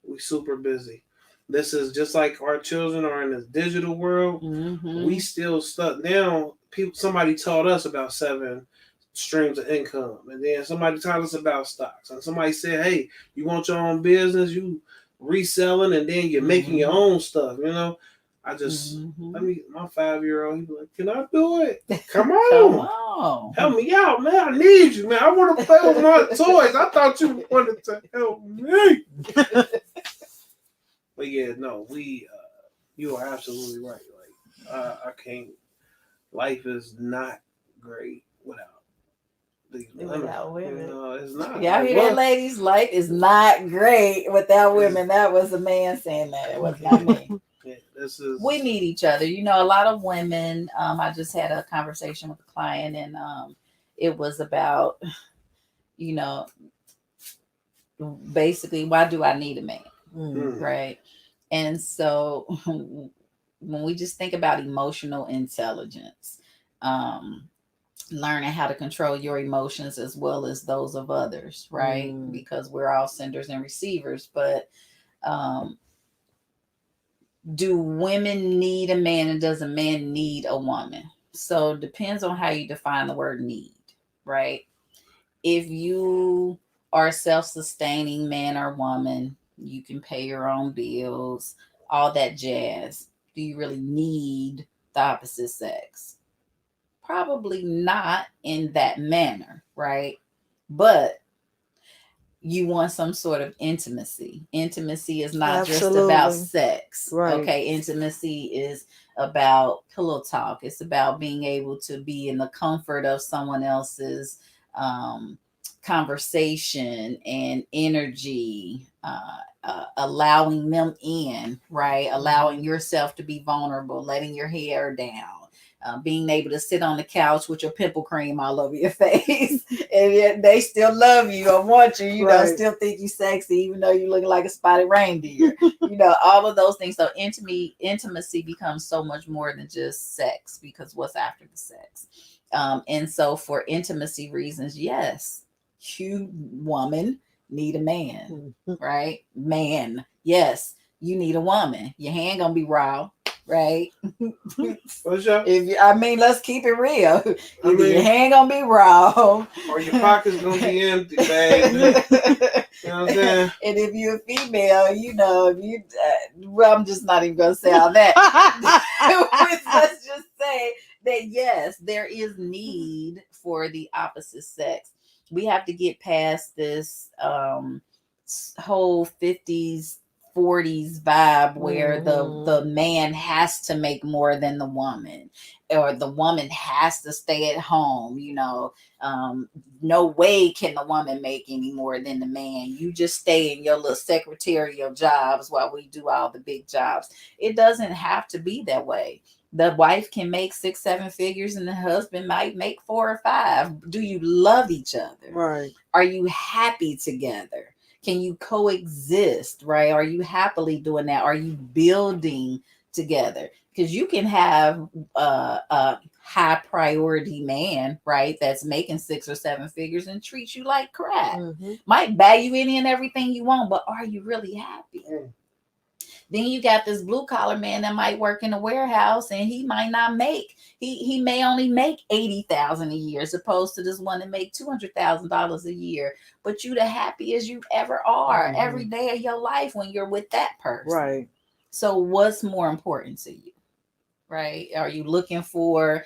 We super busy. This is just like our children are in this digital world. Mhm. We still stuck now. Somebody taught us about 7 streams of income, and then somebody taught us about stocks, and somebody said, "Hey, you want your own business? You reselling, and then you're making your own stuff." You know, I just Mhm. my 5-year-old. He be like, "Can I do it? Come Come on." on. Help me out, man. I need you, man. I want to play with my toys. I thought you wanted to help me. But yeah, no, you are absolutely right. Like, I can't. Life is not great without these women. Without women. You know, it's not. Y'all Like, hear that, what? ladies? Life is not great without women. That was a man saying that. It was not me. Yeah, this is. We need each other. You know, a lot of women. I just had a conversation with a client, and it was about, you know, basically, why do I need a man? Mm. Right. And so when we just think about emotional intelligence, learning how to control your emotions as well as those of others, right? Because we're all senders and receivers. But do women need a man, and does a man need a woman? So it depends on how you define the word need, right? If you are a self-sustaining man or woman, You can pay your own bills, all that jazz. Do you really need the opposite sex? Probably not in that manner, right? But you want some sort of intimacy. Intimacy is not just about Absolutely. sex. Right. Okay. Intimacy is about pillow talk. It's about being able to be in the comfort of someone else's um, conversation and energy, allowing them in, right? Allowing yourself to be vulnerable, letting your hair down. Being able to sit on the couch with your pimple cream all over your face, and yet they still love you or want you, you know, Right. still think you sexy, even though you look like a spotted reindeer. You know, all of those things. So intimacy becomes so much more than just sex, because what's after the sex? And so for intimacy reasons, yes, you woman need a man, right? Man, yes, you need a woman. Your hand gonna be raw, right? What's up? I mean, let's keep it real. I Either your mean, hand gonna be raw, or your pocket's gonna be empty, baby. You know what I'm saying? And if you're a female, you know, if you, well, I'm just not even gonna say all that. Let's just say that yes, there is need for the opposite sex. We have to get past this whole 50s 40s vibe where the man has to make more than the woman, or the woman has to stay at home. You know, no way can the woman make any more than the man. You just stay in your little secretarial jobs while we do all the big jobs. It doesn't have to be that way. The wife can make 6-7 figures and the husband might make 4 or 5. Do you love each other? Right. Are you happy together? Can you coexist, right? Are you happily doing that? Are you building together? Because you can have a high priority man, right, that's making 6 or 7 figures and treat you like crap. Might buy you any and everything you want, but are you really happy? Then you got this blue collar man that might work in a warehouse and he might not make, he may only make $80,000 a year as opposed to this one that make $200,000 a year. But you the happiest you ever are every day of your life when you're with that person. Right. So what's more important to you? Right? Are you looking for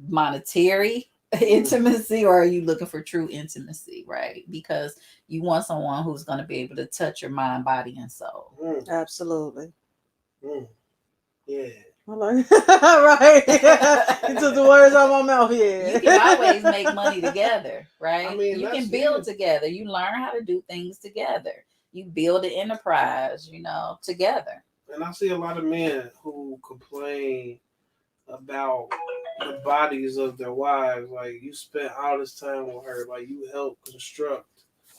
monetary intimacy, or are you looking for true intimacy? Right? Because you want someone who's going to be able to touch your mind, body, and soul. Absolutely. Yeah. Right. You took the words out of my mouth. Yeah. You can always make money together, right? I mean, you can that's build it. together. You learn how to do things together. You build an enterprise, you know, together. And I see a lot of men who complain about the bodies of their wives. Like, you spent all this time with her. Like, you helped construct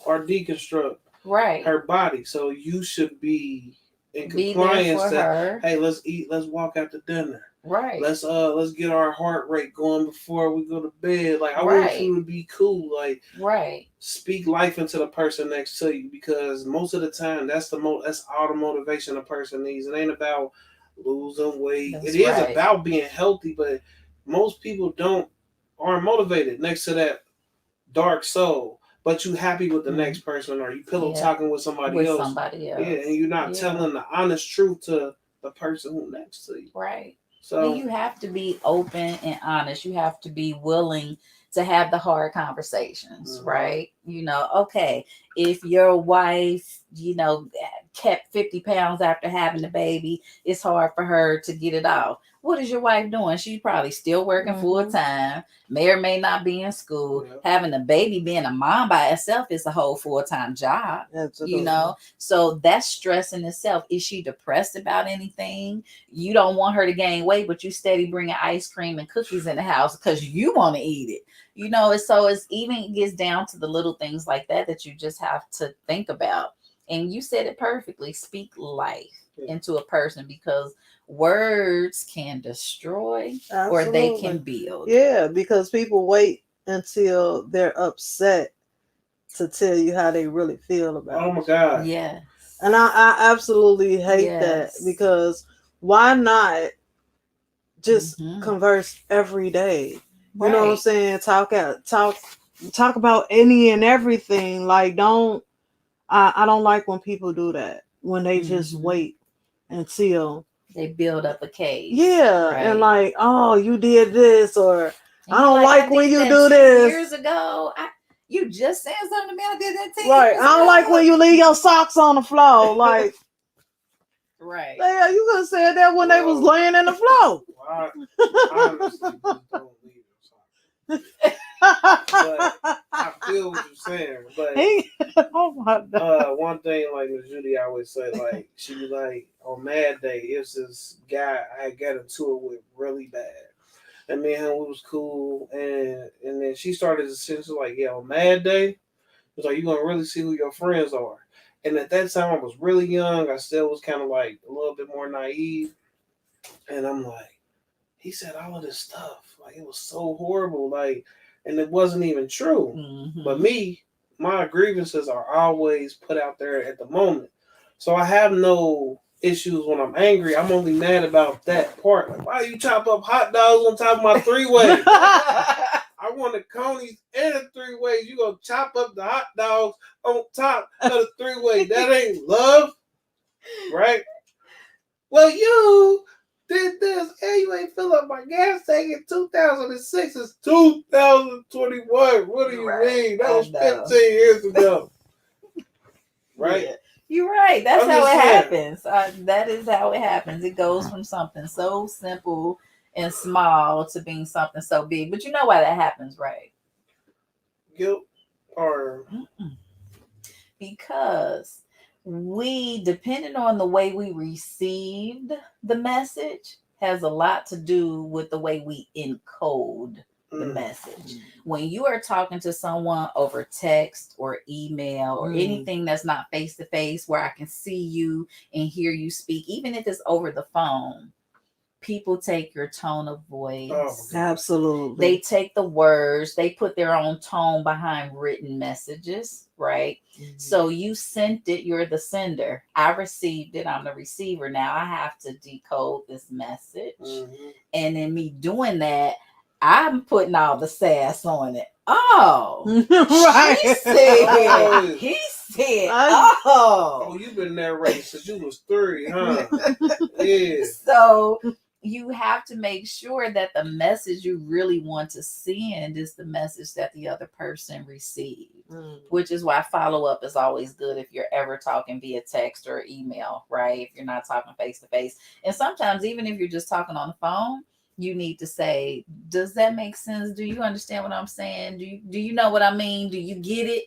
or deconstruct Right. her body. So you should be in Be there compliance for that, her. hey, let's eat, let's walk out to dinner. Right. Let's get our heart rate going before we go to bed. Like, I Right. want you to be cool. Like, Right. speak life into the person next to you, because most of the time that's all the motivation a person needs. It ain't about losing weight. That's It is right. about being healthy, but most people aren't motivated next to that dark soul. But you happy with the next person, or you pillow talking with somebody else. Somebody else. Yeah, and you're not telling the honest truth to the person who's next to you. Right. So And you have to be open and honest. You have to be willing to have the hard conversations, right? You know, okay, if your wife, you know, kept 50 pounds after having the baby, it's hard for her to get it off. What is your wife doing? She's probably still working full time, may or may not be in school. Having a baby, being a mom by itself is a whole full-time job. Absolutely. You know, so that's stress in itself. Is she depressed about anything? You don't want her to gain weight, but you steady bringing ice cream and cookies in the house because you want to eat it. You know, so it gets down to the little things like that you just have to think about. And you said it perfectly. Speak life into a person, because words can destroy or they can build. Yeah, because people wait until they're upset to tell you how they really feel about it. Oh my God. Yeah. And I absolutely hate that, because why not just converse every day? You know what I'm saying? Talk about any and everything. Like, I don't like when people do that. when they just Mhm. wait until They build up a case. yeah, right? and like, oh, you did this, or And I you're don't like when did you that do 2 this. years ago. You just said something to me. I did that 10 Right. years I don't like ago. when you leave your socks on the floor. Like, Right. yeah, you could have said that when they was Well, laying in the floor. I honestly just don't leave them socks. But I feel what you're saying. But Oh my god. one thing like Miss Judy always say, like she be like on Mad Day, it's this guy I got into it with really bad. And me and him we was cool and then she started to sense like, yeah, on Mad Day, it's like you're gonna really see who your friends are. And at that time I was really young, I still was kinda like a little bit more naive. And I'm like, he said all of this stuff. Like it was so horrible. Like, and it wasn't even true. Mhm. But me, my grievances are always put out there at the moment. So I have no issues when I'm angry. I'm only mad about that part. Like, why you chop up hot dogs on top of my three-way? I want the conies and the three-ways. You gonna chop up the hot dogs on top of the three-way. That ain't love, right? Well, you did this and you ain't fill up my gas tank in 2006. It's 2021. What do you Right. mean? That I was know. 15 years ago. Right? Yeah. You're right. That's I'm how just it saying. happens. That is how it happens. It goes from something so simple and small to being something so big. But you know why that happens, right? Guilt or Because we, depending on the way we received the message, has a lot to do with the way we encode the message. When you are talking to someone over text or email or anything that's not face to face, where I can see you and hear you speak, even if it's over the phone, people take your tone of voice. Oh, Absolutely. They take the words, they put their own tone behind written messages, right? So you sent it, you're the sender. I received it, I'm the receiver. Now I have to decode this message. And in me doing that, I'm putting all the sass on it. Oh, Right. she said, Oh. he said, Oh, you've been narrating since you was 3, huh? Yeah. So you have to make sure that the message you really want to send is the message that the other person received, which is why follow up is always good if you're ever talking via text or email, right? If you're not talking face to face. And sometimes, even if you're just talking on the phone, you need to say, does that make sense? Do you understand what I'm saying? Do you know what I mean? Do you get it?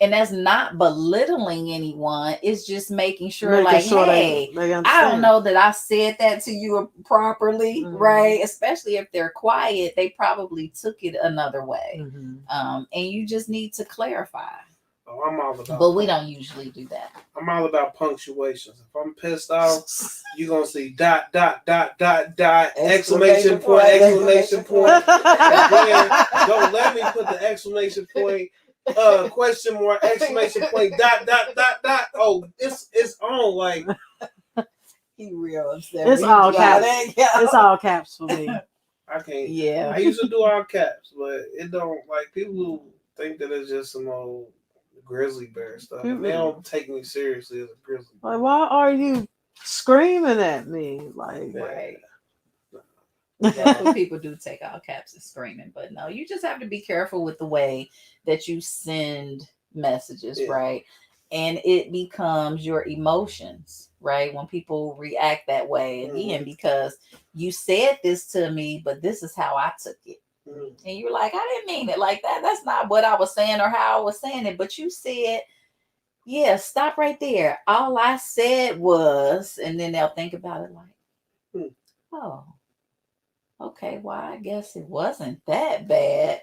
And that's not belittling anyone. It's just making sure, hey, they I don't know that I said that to you properly, right? Especially if they're quiet, they probably took it another way. And you just need to clarify. Oh, I'm all about But we don't usually do that. I'm all about punctuations. If I'm pissed off, you're going to see dot, dot, dot, dot, dot, exclamation point, exclamation point. And then don't let me put the exclamation point, question mark, exclamation point, dot, dot, dot, dot. Oh, it's on. Like, he real upset. It's all caps. It's all caps for me. I can't. Yeah. I used to do all caps, but it don't, like, people who think that it's just some old grizzly bear stuff. And they don't take me seriously as a grizzly bear. Like, why are you screaming at me? Like, right. That's what people do, take all caps and screaming. But no, you just have to be careful with the way that you send messages, right? And it becomes your emotions, right? When people react that way, again, because you said this to me, but this is how I took it. And you're like, I didn't mean it like that. That's not what I was saying or how I was saying it. But you said, yeah, stop right there. All I said was, and then they'll think about it like, oh, okay, well, I guess it wasn't that bad.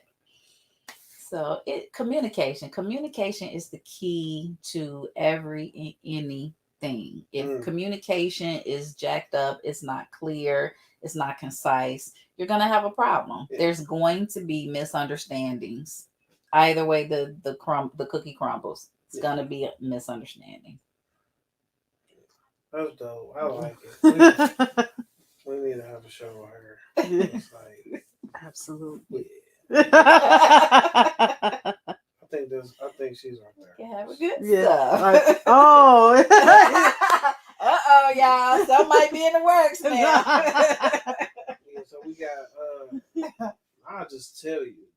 So communication is the key to anything. If communication is jacked up, it's not clear, it's not concise, you're going to have a problem. There's going to be misunderstandings. Either way, the cookie crumbles. It's going to be a misunderstanding. That's dope. I like it. We need to have a show with her. It's like, absolutely. I think think she's right there. You have a good Yeah. stuff. Like, oh. Uh-oh, y'all. Some might be in the works now. Yeah, so we got I'll just tell you.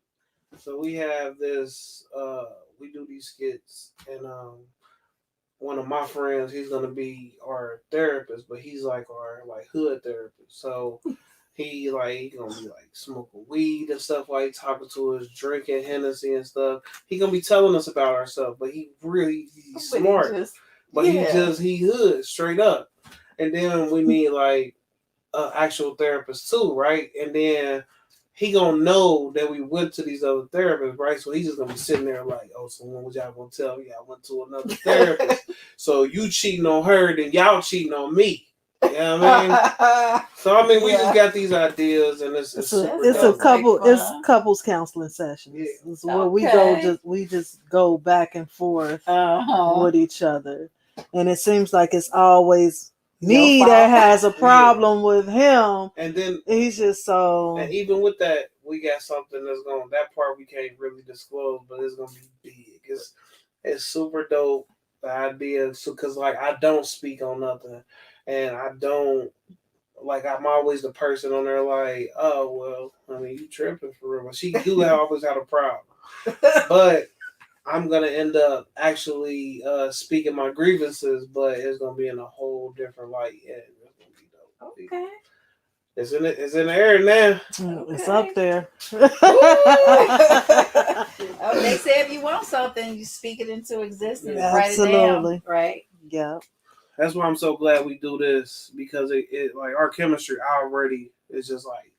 So we have this we do these skits, and one of my friends, he's gonna be our therapist, but he's like our like hood therapist. So he gonna be like smoking weed and stuff, like talking to us, drinking Hennessy and stuff. He gonna be telling us about ourselves, but he's smart. But he hood straight up. And then we need like an actual therapist too, right? And then he gonna know that we went to these other therapists, right? So he's just gonna be sitting there like, oh, so when was y'all gonna tell me I went to another therapist? So you cheating on her, then y'all cheating on me. You know what I mean? So I mean, we just got these ideas, and it's a couple. It's couples counseling sessions. Yeah. It's where we just go back and forth with each other, and it seems like it's always me that has a problem with him, and then he's just so. And even with that, we got something that's going. That part we can't really disclose, but it's gonna be big. It's super dope. The idea, so because like I don't speak on nothing, and I don't like I'm always the person on there like, oh well, I mean you tripping for real. But she do always have a problem, but I'm gonna end up actually speaking my grievances, but it's gonna be in a whole different light. Yeah, it's gonna be dope. Okay. It's in the air now. Okay. It's up there. Oh, they say if you want something, you speak it into existence. Yeah, write absolutely. it down, right? Yeah. That's why I'm so glad we do this, because it like our chemistry already is just like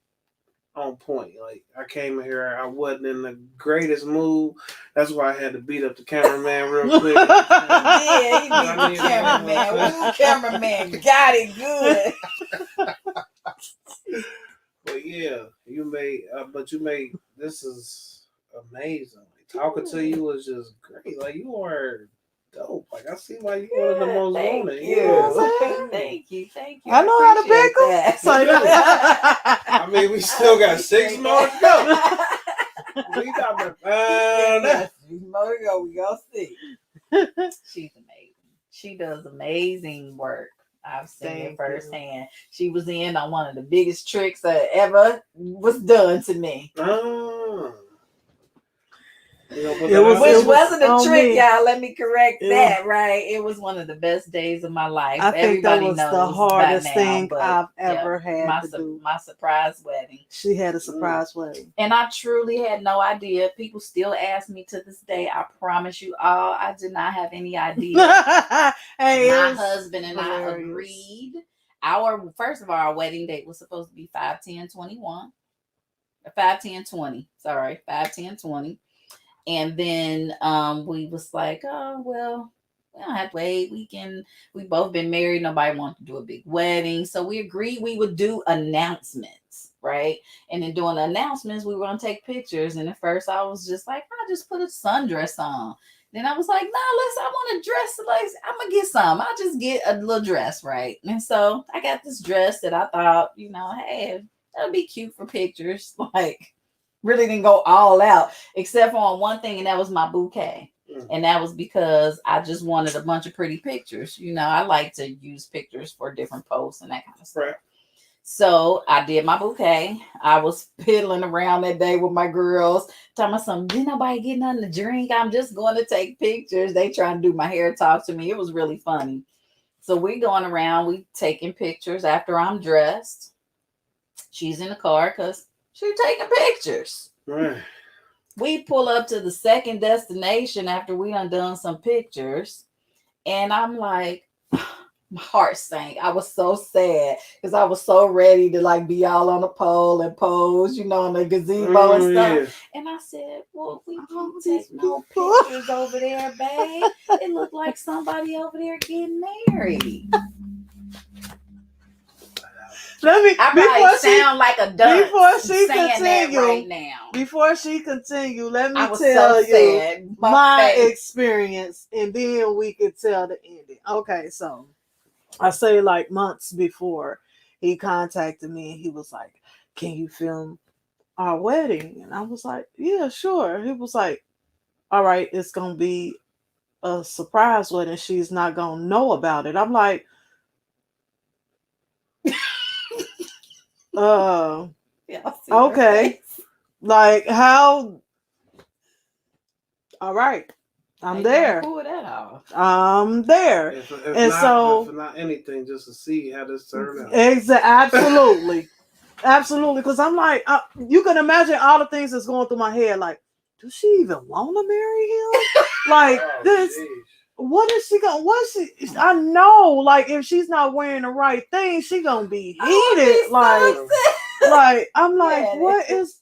on point. Like I came in here, I wasn't in the greatest mood. That's why I had to beat up the cameraman real quick. Yeah, he beat the cameraman. Ooh, cameraman got it good. But yeah, you made this is amazing. Like, talking to you was just great. Like you are dope. Like I see why you one of the most wanted. Thank you. I know how to pick them. That. I mean, we still got 6 more to go. We got 6 more to go. We gonna see. She's amazing. She does amazing work. I've seen it firsthand. She was in on one of the biggest tricks that ever was done to me. Oh. Which wasn't a trick, y'all. Let me correct that, right? It was one of the best days of my life. I think that was the hardest thing I've ever had to do. My surprise wedding. She had a surprise wedding. And I truly had no idea. People still ask me to this day. I promise you all, I did not have any idea. My husband and I agreed. First of all, our wedding date was supposed to be 5/10/21. 5/10/20. Sorry, 5/10/20. And then we was like, oh, well, we don't have to wait. We both been married. Nobody wanted to do a big wedding. So we agreed we would do announcements, right? And in doing the announcements, we were going to take pictures. And at first I was just like, I'll just put a sundress on. Then I was like, I want to dress. Like, I'm going to get some. I'll just get a little dress, right? And so I got this dress that I thought, hey, that'll be cute for pictures. Like, really didn't go all out except for on one thing, and that was my bouquet. And that was because I just wanted a bunch of pretty pictures. I like to use pictures for different posts and that kind of stuff. Right. So I did my bouquet. I was piddling around that day with my girls, talking about something. Didn't nobody get nothing to drink? I'm just going to take pictures. They trying to do my hair, talk to me. It was really funny. So we going around, we taking pictures after I'm dressed. She's in the car because she's taking pictures. Right. We pull up to the second destination after we done some pictures. And I'm like, my heart sank. I was so sad because I was so ready to be all on the pole and pose, in the gazebo and stuff. Yeah. And I said, well, we don't take no pictures over there, babe. It looked like somebody over there getting married. I sound like a dunce before she continue right now. Before she continue, let me tell you my experience, and then we can tell the ending. Okay, so I say months before he contacted me, and he was like, "Can you film our wedding?" And I was like, "Yeah, sure." He was like, all right, it's gonna be a surprise wedding. She's not gonna know about it. I'm like, Yeah, I see her okay, face. like how? All right, How I'm you gonna there. pull that off? I'm there. If And not, so, if not anything, just to see how this turned out. absolutely, absolutely. Because I'm like, you can imagine all the things that's going through my head. Like, does she even want to marry him? Like Oh, this. jeez. What is she gonna? What she? I know. Like, if she's not wearing the right thing, she gonna be I would be heated. so Like, upset. like I'm like, Yeah, what is?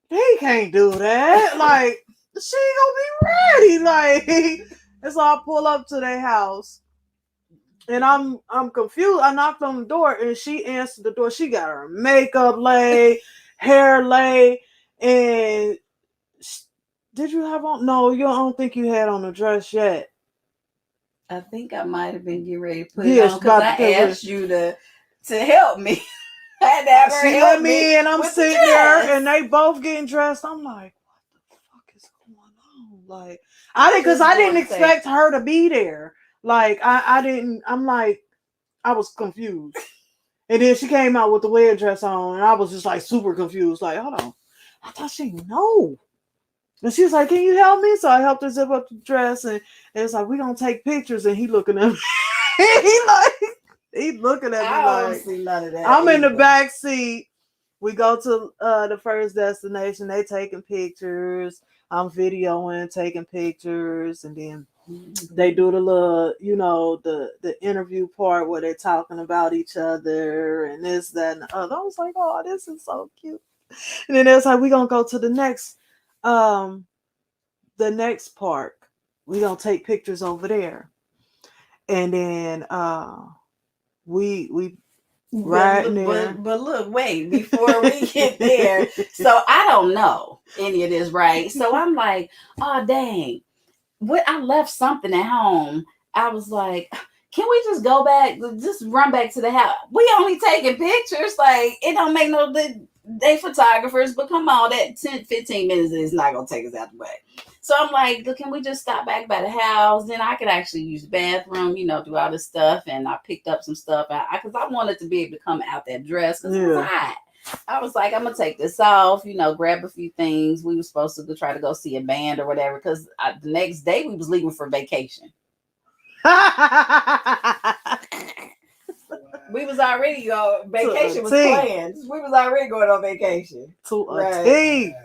He can't do that. Like, she gonna be ready. Like, and so I pull up to their house. And I'm confused. I knocked on the door and she answered the door. She got her makeup laid, hair laid, and did you have on? No, you don't think you had on a dress yet. I think I might have been getting ready to put it Yeah, on she's because about I to put it. asked you to help me. I had to have her She help let me in. I'm with the sitting there, dress. and they both getting dressed. I'm like, what the fuck is going on? Like, I didn't expect her to be there. Like, I didn't. I'm like, I was confused. And then she came out with the wedding dress on, and I was just like super confused. Like, hold on, I thought she know. And she was like, "Can you help me?" So I helped her zip up the dress, and it's like, "We gonna take pictures." And he looking at me. he looking at me I don't like, see none of that. I'm in the either. back seat. We go to the first destination. They taking pictures. I'm videoing, taking pictures, and then they do the little, the interview part where they're talking about each other and this, that, and the other. I was like, oh, this is so cute. And then it's like, we're gonna go to the next park. We're gonna take pictures over there. And then we right there. But look, wait, before we get there. So I don't know any of this, right? So I'm like, oh dang. What I left something at home. I was like, can we just go back, just run back to the house? We only taking pictures. Like, it don't make no they photographers, but come on, that 10, 15 minutes is not gonna take us out the way. So I'm like, can we just stop back by the house? Then I could actually use the bathroom, do all this stuff. And I picked up some stuff because I wanted to be able to come out that dress because it was hot. I was like, I'm gonna take this off, grab a few things. We were supposed to try to go see a band or whatever because the next day we was leaving for vacation. We was already vacation was planned. We was already going on vacation. To a T.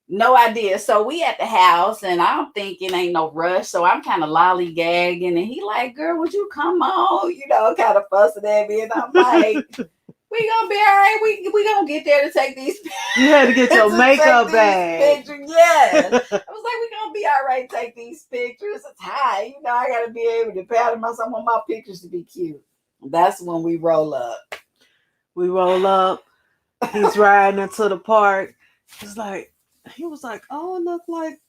No idea. So we at the house and I'm thinking ain't no rush. So I'm kind of lollygagging and he like, girl, would you come on? Kind of fussing at me. And I'm like, we gonna be all right. We gonna get there to take these pictures. You had to get your makeup bag. Yes. I was like, we gonna be all right, take these pictures. It's hot. I gotta be able to pattern myself. I want my pictures to be cute. That's when we roll up. We roll up. He's riding into the park. He was like, oh, it look like.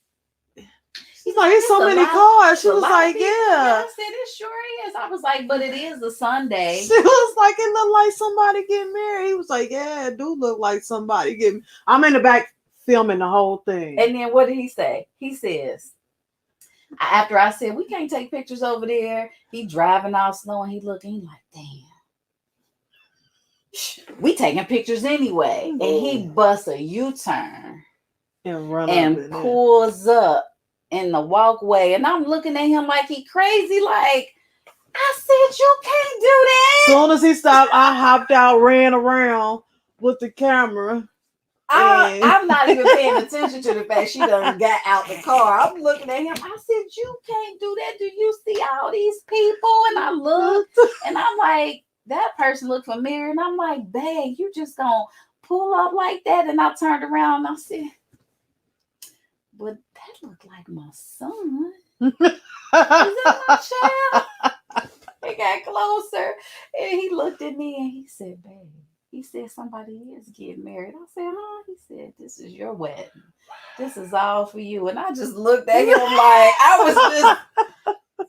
He's like, there's so many cars. She was like, yeah. I said, it sure is. I was like, but it is a Sunday. She was like, it looked like somebody getting married. He was like, yeah, it do look like somebody getting. I'm in the back filming the whole thing. And then what did he say? He says, after I said, we can't take pictures over there, he driving all slow and he looking, he like, damn. We taking pictures anyway. And he busts a U-turn and pulls up in the walkway. And I'm looking at him like he crazy. Like, I said, you can't do that. As soon as he stopped, I hopped out, ran around with the camera. I'm not even paying attention to the fact she done got out the car. I'm looking at him. I said, you can't do that. Do you see all these people? And I looked and I'm like, that person looked familiar. And I'm like, babe, you just gonna pull up like that? And I turned around and I said, but that looked like my son. Is that my child? He got closer and he looked at me and he said, babe. He said, somebody is getting married. I said, huh? He said, this is your wedding. This is all for you. And I just looked at him like,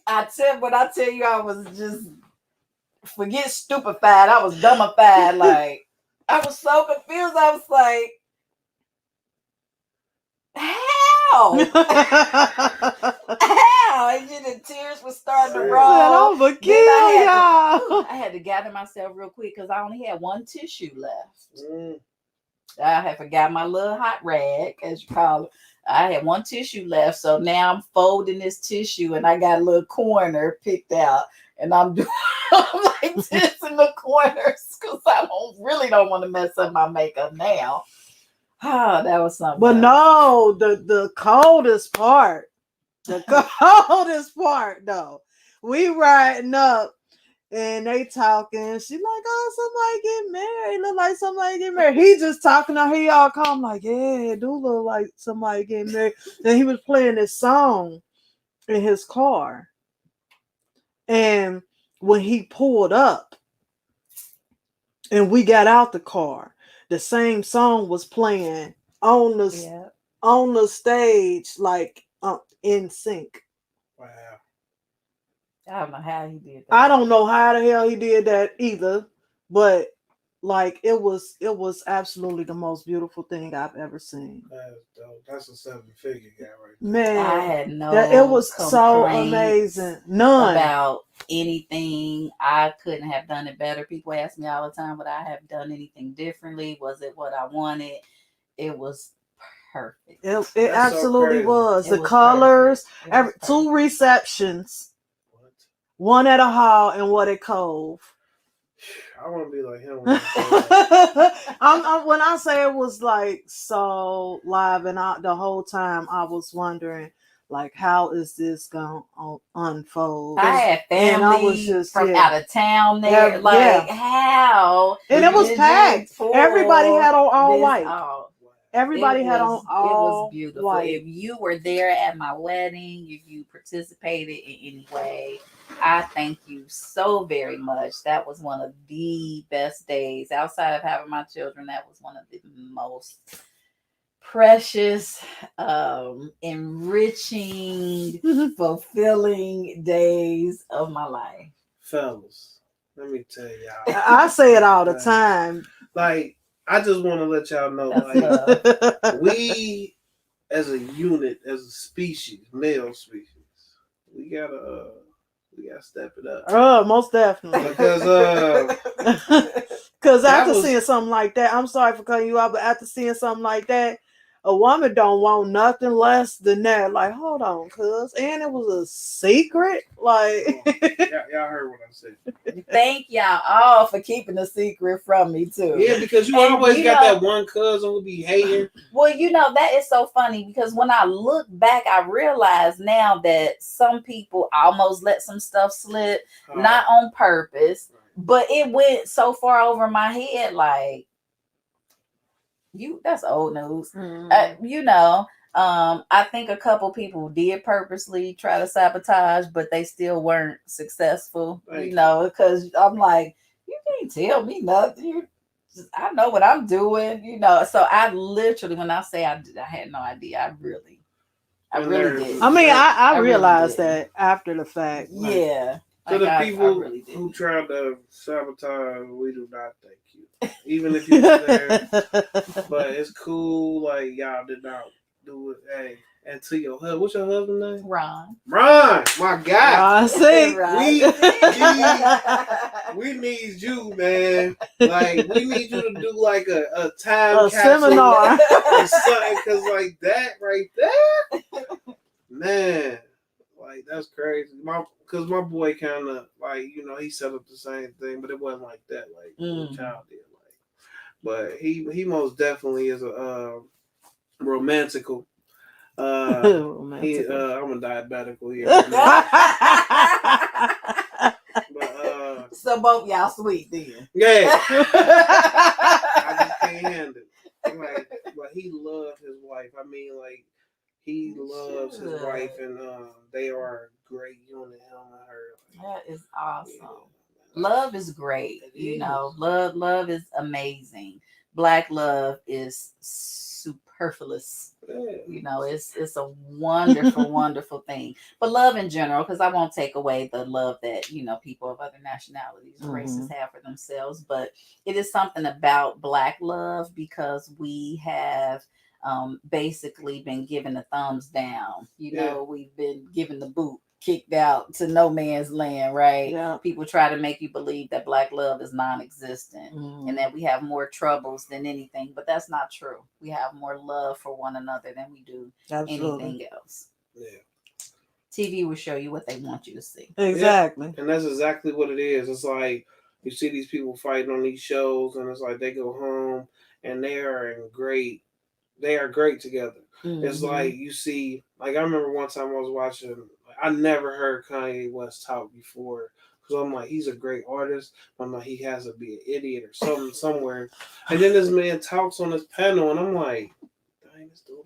I tell you, I was just, forget stupefied. I was dumbified. Like, I was so confused. I was like, how? how? How? And then the tears were starting to Said, roll. I'ma Then kill y'all. I had to gather myself real quick because I only had one tissue left. Mm. I had forgot my little hot rag, as you call it. I had one tissue left, so now I'm folding this tissue, and I got a little corner picked out, and I'm doing I'm like this in the corners because I really don't want to mess up my makeup now. Ah, that was something. But else. no, the coldest part, coldest part though, we riding up and they talking. She like, oh, somebody get married. Look like somebody get married. He just talking to her. He all calm like, yeah, it do look like somebody getting married. Then he was playing this song in his car, and when he pulled up and we got out the car, the same song was playing on the Yeah. on the stage, like in sync. Wow. I don't know how he did that. I don't know how the hell he did that either, but like it was absolutely the most beautiful thing I've ever seen. That's dope. That's a 7-figure guy right there. Man, I had no. it was so complaints amazing. None. about anything. I couldn't have done it better. People ask me all the time, would I have done anything differently? Was it what I wanted? It was perfect. It absolutely crazy. was. It The was colors, perfect. It was two perfect. receptions, What? one at a hall and one at Cove. I want to be like him. When I I'm, when I say it was like so live, and the whole time I was wondering, like, how is this gonna unfold? I had And I family was just, from yeah. out of town there. Yeah. How? And it was did packed. you pull Everybody had on all this white. off? Everybody had on It all was beautiful. white. If you were there at my wedding, if you participated in any way, I thank you so very much. That was one of the best days. Outside of having my children, that was one of the most precious, enriching, fulfilling days of my life. fellas, let me tell y'all. I say it all the time. Like, I just want to let y'all know, That's like, we as a unit, as a species, male species, we gotta step it up. Most definitely. Because Because That after was- seeing something like that, I'm sorry for cutting you out, but after seeing something like that, a woman don't want nothing less than that. Like, hold on, cuz. And it was a secret. Like, y'all heard what I said. Thank y'all all for keeping the secret from me too. Yeah, because you And always you got know- that one cousin who be hating. Well, that is so funny because when I look back, I realize now that some people almost let some stuff slip, not on purpose, but it went so far over my head. Like, that's old news. I think a couple people did purposely try to sabotage, but they still weren't successful. Thank you. Because I'm like, you can't tell me nothing. I know what I'm doing. So I literally, when I say I had no idea, I really did. I mean, I really realized did. that after the fact. Yeah. To the I people really did. who tried to sabotage, we do not thank you. Even if you were there, but it's cool. Like, y'all did not do it. Hey, and to your husband, what's your husband's name? Ron. Ron, my guy. I see. We need you, man. Like, we need you to do like a time A capsule seminar. or something, because like that right there, man. Like, that's crazy. Because my boy kind of, like, he set up the same thing, but it wasn't like that, like the child did. Like, but he most definitely is a romantical. I'm a diabetical here. But So both y'all sweet then. yeah, I just can't handle it. Like, but he loved his wife. I mean, like, he loves his wife, and they are a great unit. Him and her. That is awesome. Yeah. Love is great. It is. Love is amazing. Black love is superfluous. Yeah. It's a wonderful, wonderful thing. But love in general, because I won't take away the love that, people of other nationalities and races have for themselves. But it is something about Black love because we have basically been given a thumbs down. You Yeah. know, we've been given the boot, kicked out to no man's land, right? Yeah. People try to make you believe that Black love is non-existent Mm. and that we have more troubles than anything, but that's not true. We have more love for one another than we do Absolutely. anything else. Yeah. TV will show you what they want you to see. Exactly. And that's exactly what it is. It's like you see these people fighting on these shows, and it's like they go home and they are great together. It's Mhm. like you see, like I remember one time I was watching, I never heard Kanye West talk before. Because I'm like, he's a great artist. But I'm like, he has to be an idiot or something somewhere. And then this man talks on this panel, and I'm like, dang, this dude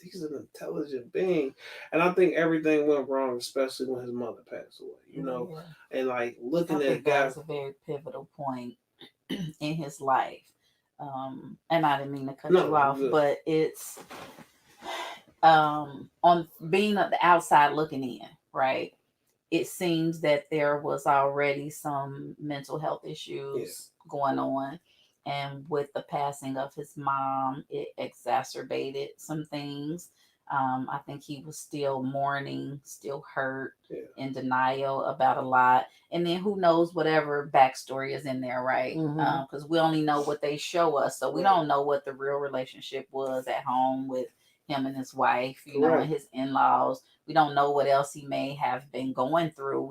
he's an intelligent being. And I think everything went wrong, especially when his mother passed away, you know? Yeah. And like I looking at think that guys. was a very pivotal point in his life. And I didn't mean to cut No, you off, good. but it's on being at the outside looking in, right? It seems that there was already some mental health issues going on. And with the passing of his mom, it exacerbated some things. I think he was still mourning, still hurt, in denial about a lot. And then who knows whatever backstory is in there, right? Mhm. Because we only know what they show us. So we don't know what the real relationship was at home with him and his wife, you know, and his in-laws. We don't know what else he may have been going through.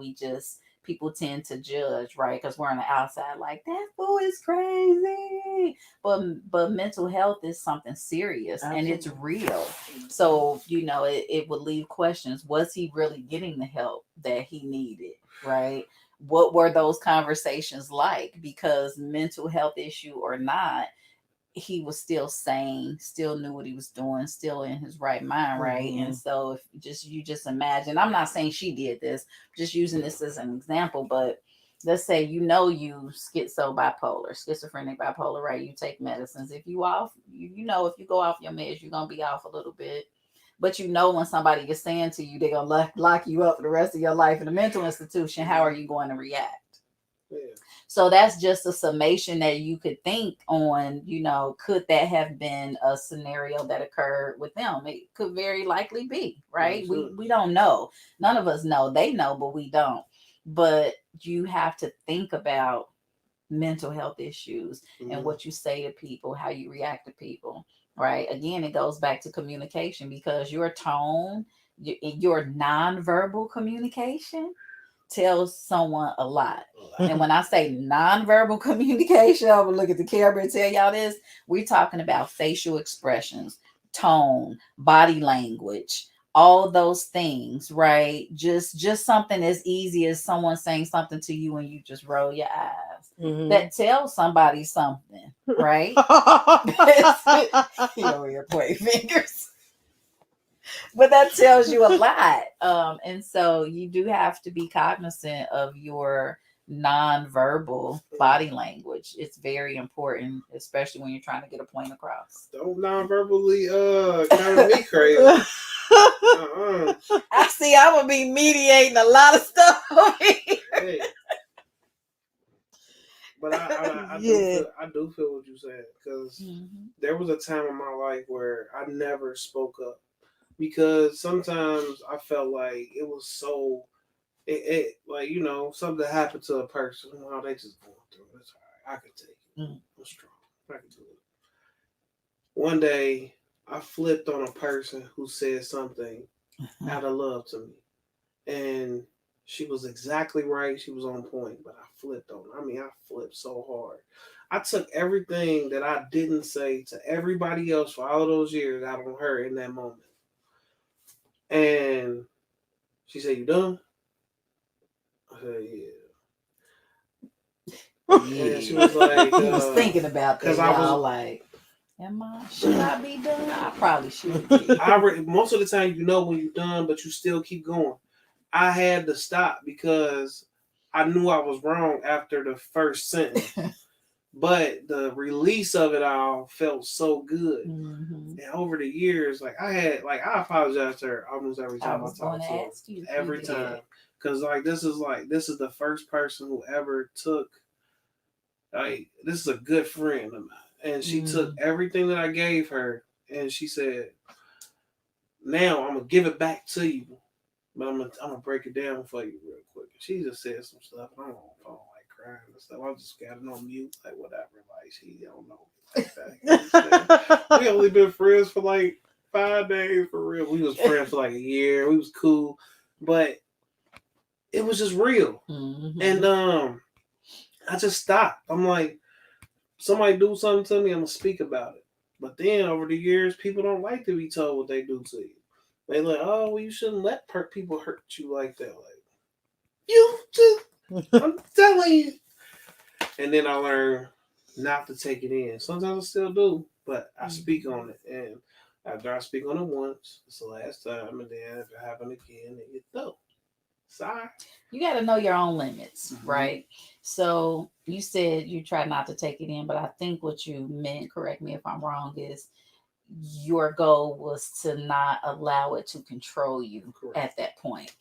People tend to judge, right? Because we're on the outside, like that fool is crazy. But mental health is something serious and it's real. So, you know, it would leave questions. Was he really getting the help that he needed? Right? What were those conversations like? Because mental health issue or not, he was still sane, still knew what he was doing, still in his right mind, right? And so if you just imagine, I'm not saying she did this, just using this as an example, but let's say you schizophrenic bipolar, right? You take medicines. If you off, you know, if you go off your meds, you're gonna be off a little bit. But you know when somebody is saying to you they're gonna lock you up for the rest of your life in a mental institution, how are you going to react? So that's just a summation that you could think on, you know, could that have been a scenario that occurred with them? It could very likely be, right? We don't know. None of us know. They know, but we don't. But you have to think about mental health issues and what you say to people, how you react to people, right? Again, it goes back to communication because your tone, your nonverbal communication tells someone a lot. And when I say nonverbal communication, I'm gonna look at the camera and tell y'all this. We're talking about facial expressions, tone, body language, all those things, right? Just something as easy as someone saying something to you and you just roll your eyes. That tells somebody something, right? You over here pointing fingers. But that tells you a lot. And so you do have to be cognizant of your nonverbal body language. It's very important, especially when you're trying to get a point across. Don't non-verbally kind of me crazy. I see I'm gonna be mediating a lot of stuff over here. Hey. But I do feel what you said because there was a time in my life where I never spoke up. Because sometimes I felt like it was so, like, you know, something happened to a person. Oh, they just going through it. It's all right. I can take it. I'm strong. I can do it. One day, I flipped on a person who said something out of love to me. And she was exactly right. She was on point. But I flipped on her. I mean, I flipped so hard. I took everything that I didn't say to everybody else for all of those years out on her in that moment. And she said, "You done?" I said, "Yeah." And she was like, he was thinking about that. Because I was like, should I be done? I probably should be. Most of the time, you know when you're done, but you still keep going. I had to stop because I knew I was wrong after the first sentence. But the release of it all felt so good. And over the years, I apologize to her almost every time I talk to her. Every time. Because this is the first person who ever took, this is a good friend of mine. And she took everything that I gave her and she said, "Now I'm gonna give it back to you, but I'm gonna break it down for you real quick." She just said some stuff. And I'm on the phone like crying and stuff. I just got it on mute, like whatever. Like she don't know me like that. You know what I'm saying? We only been friends for like 5 days for real. We was friends for like a year. We was cool, but it was just real. Mm-hmm. And I just stopped. I'm like, somebody do something to me, I'm gonna speak about it. But then over the years, people don't like to be told what they do to you. They like, oh, well, you shouldn't let people hurt you like that. Like, you just, I'm telling you. And then I learned not to take it in. Sometimes I still do, but I speak on it. And after I speak on it once, it's the last time. And then if it happens again, then you know. Sorry. You got to know your own limits, right? So you said you try not to take it in, but I think what you meant, correct me if I'm wrong, is your goal was to not allow it to control you at that point.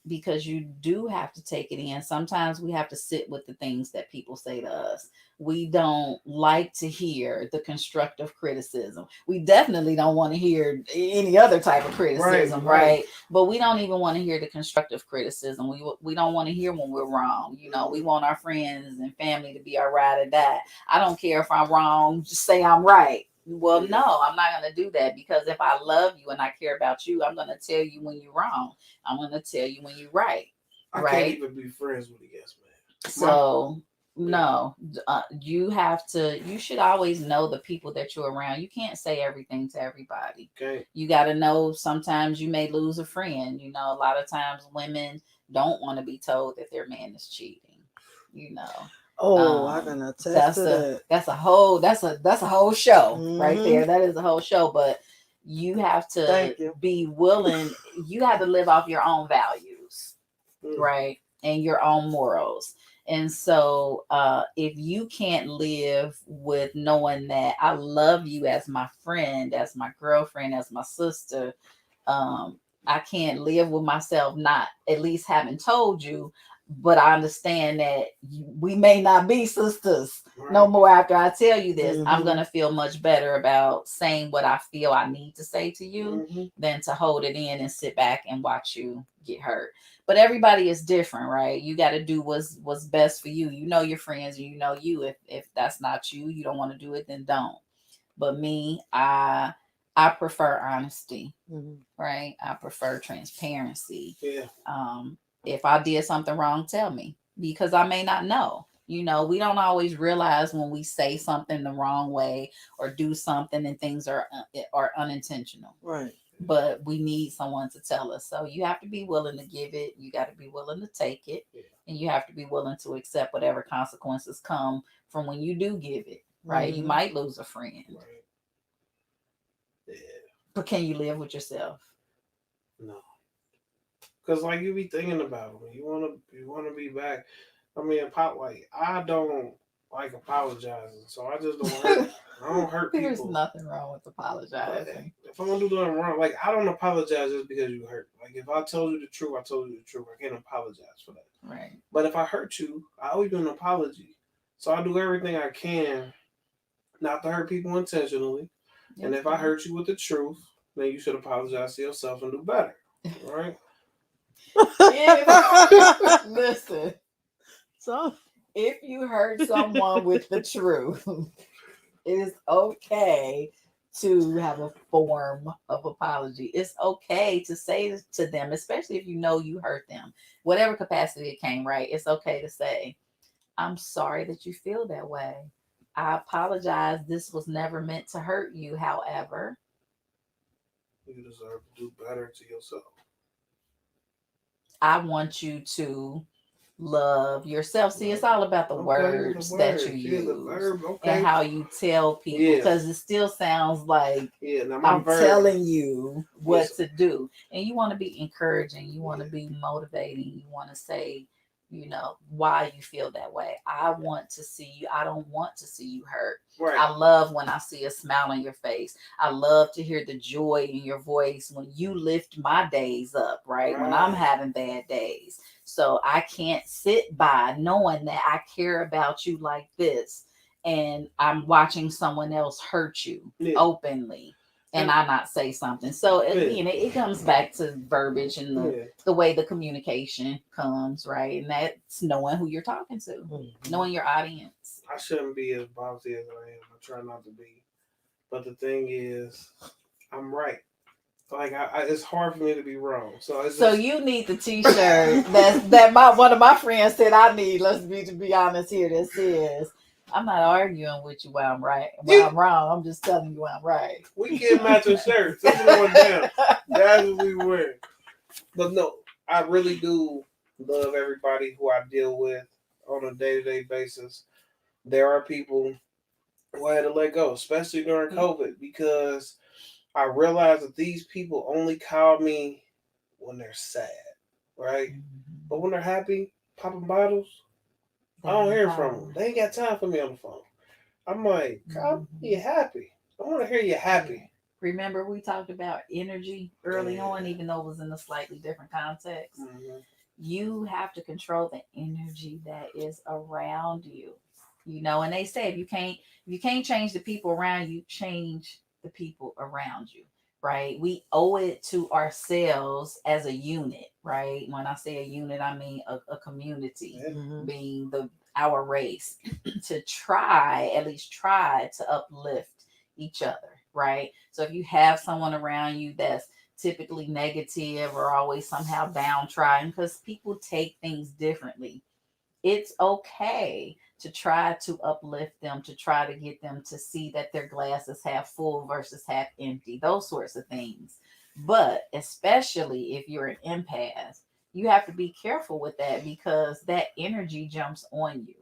Because you do have to take it in. Sometimes we have to sit with the things that people say to us. We don't like to hear the constructive criticism. We definitely don't want to hear any other type of criticism, right? But we don't even want to hear the constructive criticism. We don't want to hear when we're wrong. You know, we want our friends and family to be our ride or die. I don't care if I'm wrong, just say I'm right. Well, no, I'm not going to do that, because if I love you and I care about you, I'm going to tell you when you're wrong. I'm going to tell you when you're right. I can't even be friends with a yes man. So, no, you should always know the people that you're around. You can't say everything to everybody. Okay. You got to know sometimes you may lose a friend. You know, a lot of times women don't want to be told that their man is cheating, you know. Oh, I can attest to that. That's a whole show right there. That is a whole show. But you have to be willing. You have to live off your own values, right, and your own morals. And so, if you can't live with knowing that I love you as my friend, as my girlfriend, as my sister, I can't live with myself not at least having told you. But I understand that we may not be sisters no more after I tell you this. I'm going to feel much better about saying what I feel I need to say to you than to hold it in and sit back and watch you get hurt. But everybody is different, right? You got to do what's best for you. You know your friends and you know you. If that's not you, you don't want to do it, then don't. But me, I prefer honesty, right? I prefer transparency. Yeah. If I did something wrong, tell me, because I may not know. You know, we don't always realize when we say something the wrong way or do something and things are unintentional. Right. But we need someone to tell us. So you have to be willing to give it. You got to be willing to take it. Yeah. And you have to be willing to accept whatever consequences come from when you do give it. Right. You might lose a friend. Right. Yeah. But can you live with yourself? No. Because like you be thinking about it, you wanna be back. I mean, I don't like apologizing, so I just don't hurt. I don't hurt people. There's nothing wrong with apologizing. If I'm gonna do nothing wrong, like I don't apologize just because you hurt. Like if I told you the truth, I told you the truth. I can't apologize for that. Right. But if I hurt you, I owe you an apology. So I do everything I can not to hurt people intentionally. Yes, and if I hurt you with the truth, then you should apologize to yourself and do better. Right? Listen. So if you hurt someone with the truth, it is okay to have a form of apology. It's okay to say to them, especially if you know you hurt them, whatever capacity it came, right? It's okay to say, I'm sorry that you feel that way. I apologize. This was never meant to hurt you. However, you deserve to do better to yourself. I want you to love yourself. See, it's all about the words that you use and how you tell people, because it still sounds like I'm telling you what to do. And you want to be encouraging. You want to be motivating. You want to say, you know, why you feel that way. I want to see you. I don't want to see you hurt. Right. I love when I see a smile on your face. I love to hear the joy in your voice when you lift my days up, right? When I'm having bad days. So I can't sit by knowing that I care about you like this and I'm watching someone else hurt you Yeah. openly, and I not say something. So again, it comes back to verbiage and the way the communication comes, right? And that's knowing who you're talking to, knowing your audience. I shouldn't be as bossy as I am. I try not to be. But the thing is, I'm right. Like it's hard for me to be wrong. So you need the T-shirt that one of my friends said I need. Let's be honest here. That says, "I'm not arguing with you while I'm right. While I'm wrong, I'm just telling you while I'm right." We get matching shirts. It's going down. That's what we wear. But no, I really do love everybody who I deal with on a day-to-day basis. There are people who I had to let go, especially during COVID, because I realized that these people only call me when they're sad, right? But when they're happy, popping bottles, I don't hear from them. They ain't got time for me on the phone. I'm like, call me happy. I want to hear you happy. Remember, we talked about energy early on, even though it was in a slightly different context. You have to control the energy that is around you. You know, and they say if you can't change the people around you, change the people around you, right? We owe it to ourselves as a unit, right? When I say a unit, I mean a community, being our race, to at least try to uplift each other, right? So if you have someone around you that's typically negative or always somehow downtrodden, because people take things differently, it's okay to try to uplift them, to try to get them to see that their glass is half full versus half empty, those sorts of things. But especially if you're an empath, you have to be careful with that, because that energy jumps on you,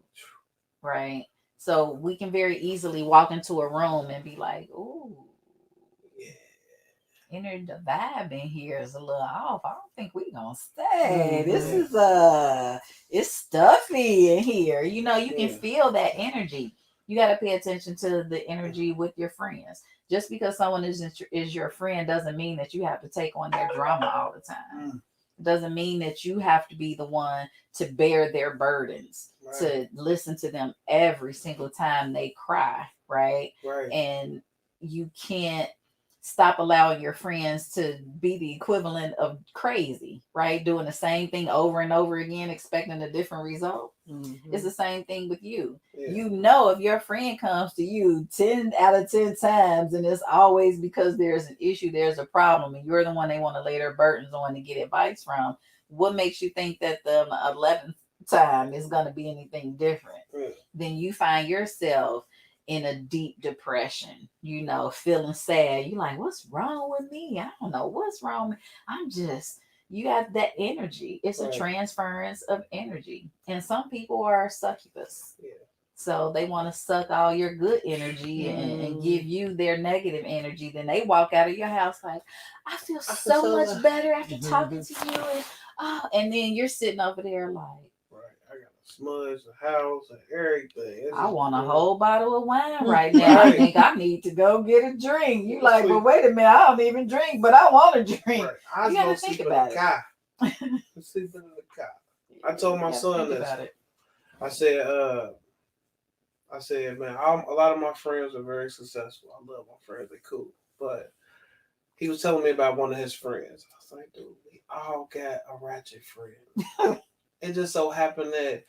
right? So we can very easily walk into a room and be like, ooh, the vibe in here is a little off. I don't think we're gonna stay. This is it's stuffy in here. You know, you can feel that energy. You got to pay attention to the energy with your friends. Just because someone is your friend doesn't mean that you have to take on their drama all the time. It doesn't mean that you have to be the one to bear their burdens, to listen to them every single time they cry, right? And you can't stop allowing your friends to be the equivalent of crazy, right? Doing the same thing over and over again, expecting a different result. It's the same thing with you. You know, if your friend comes to you 10 out of 10 times and it's always because there's an issue, there's a problem, and you're the one they want to lay their burdens on to get advice from, what makes you think that the 11th time is going to be anything different? Then you find yourself in a deep depression, you know, feeling sad. You're like, what's wrong with me? I don't know what's wrong. You have that energy. It's a transference of energy. And some people are succubus. So they want to suck all your good energy and give you their negative energy. Then they walk out of your house like, I feel so much better after talking to you. And then you're sitting over there like, smudge the house and everything. I want a whole bottle of wine right now. I think I need to go get a drink. You like, well, wait a minute, I don't even drink, but I want to drink. You got to think about it. Sleeping in the car. I told my son this. I said, man, a lot of my friends are very successful. I love my friends; they're cool. But he was telling me about one of his friends. I was like, dude, we all got a ratchet friend. It just so happened that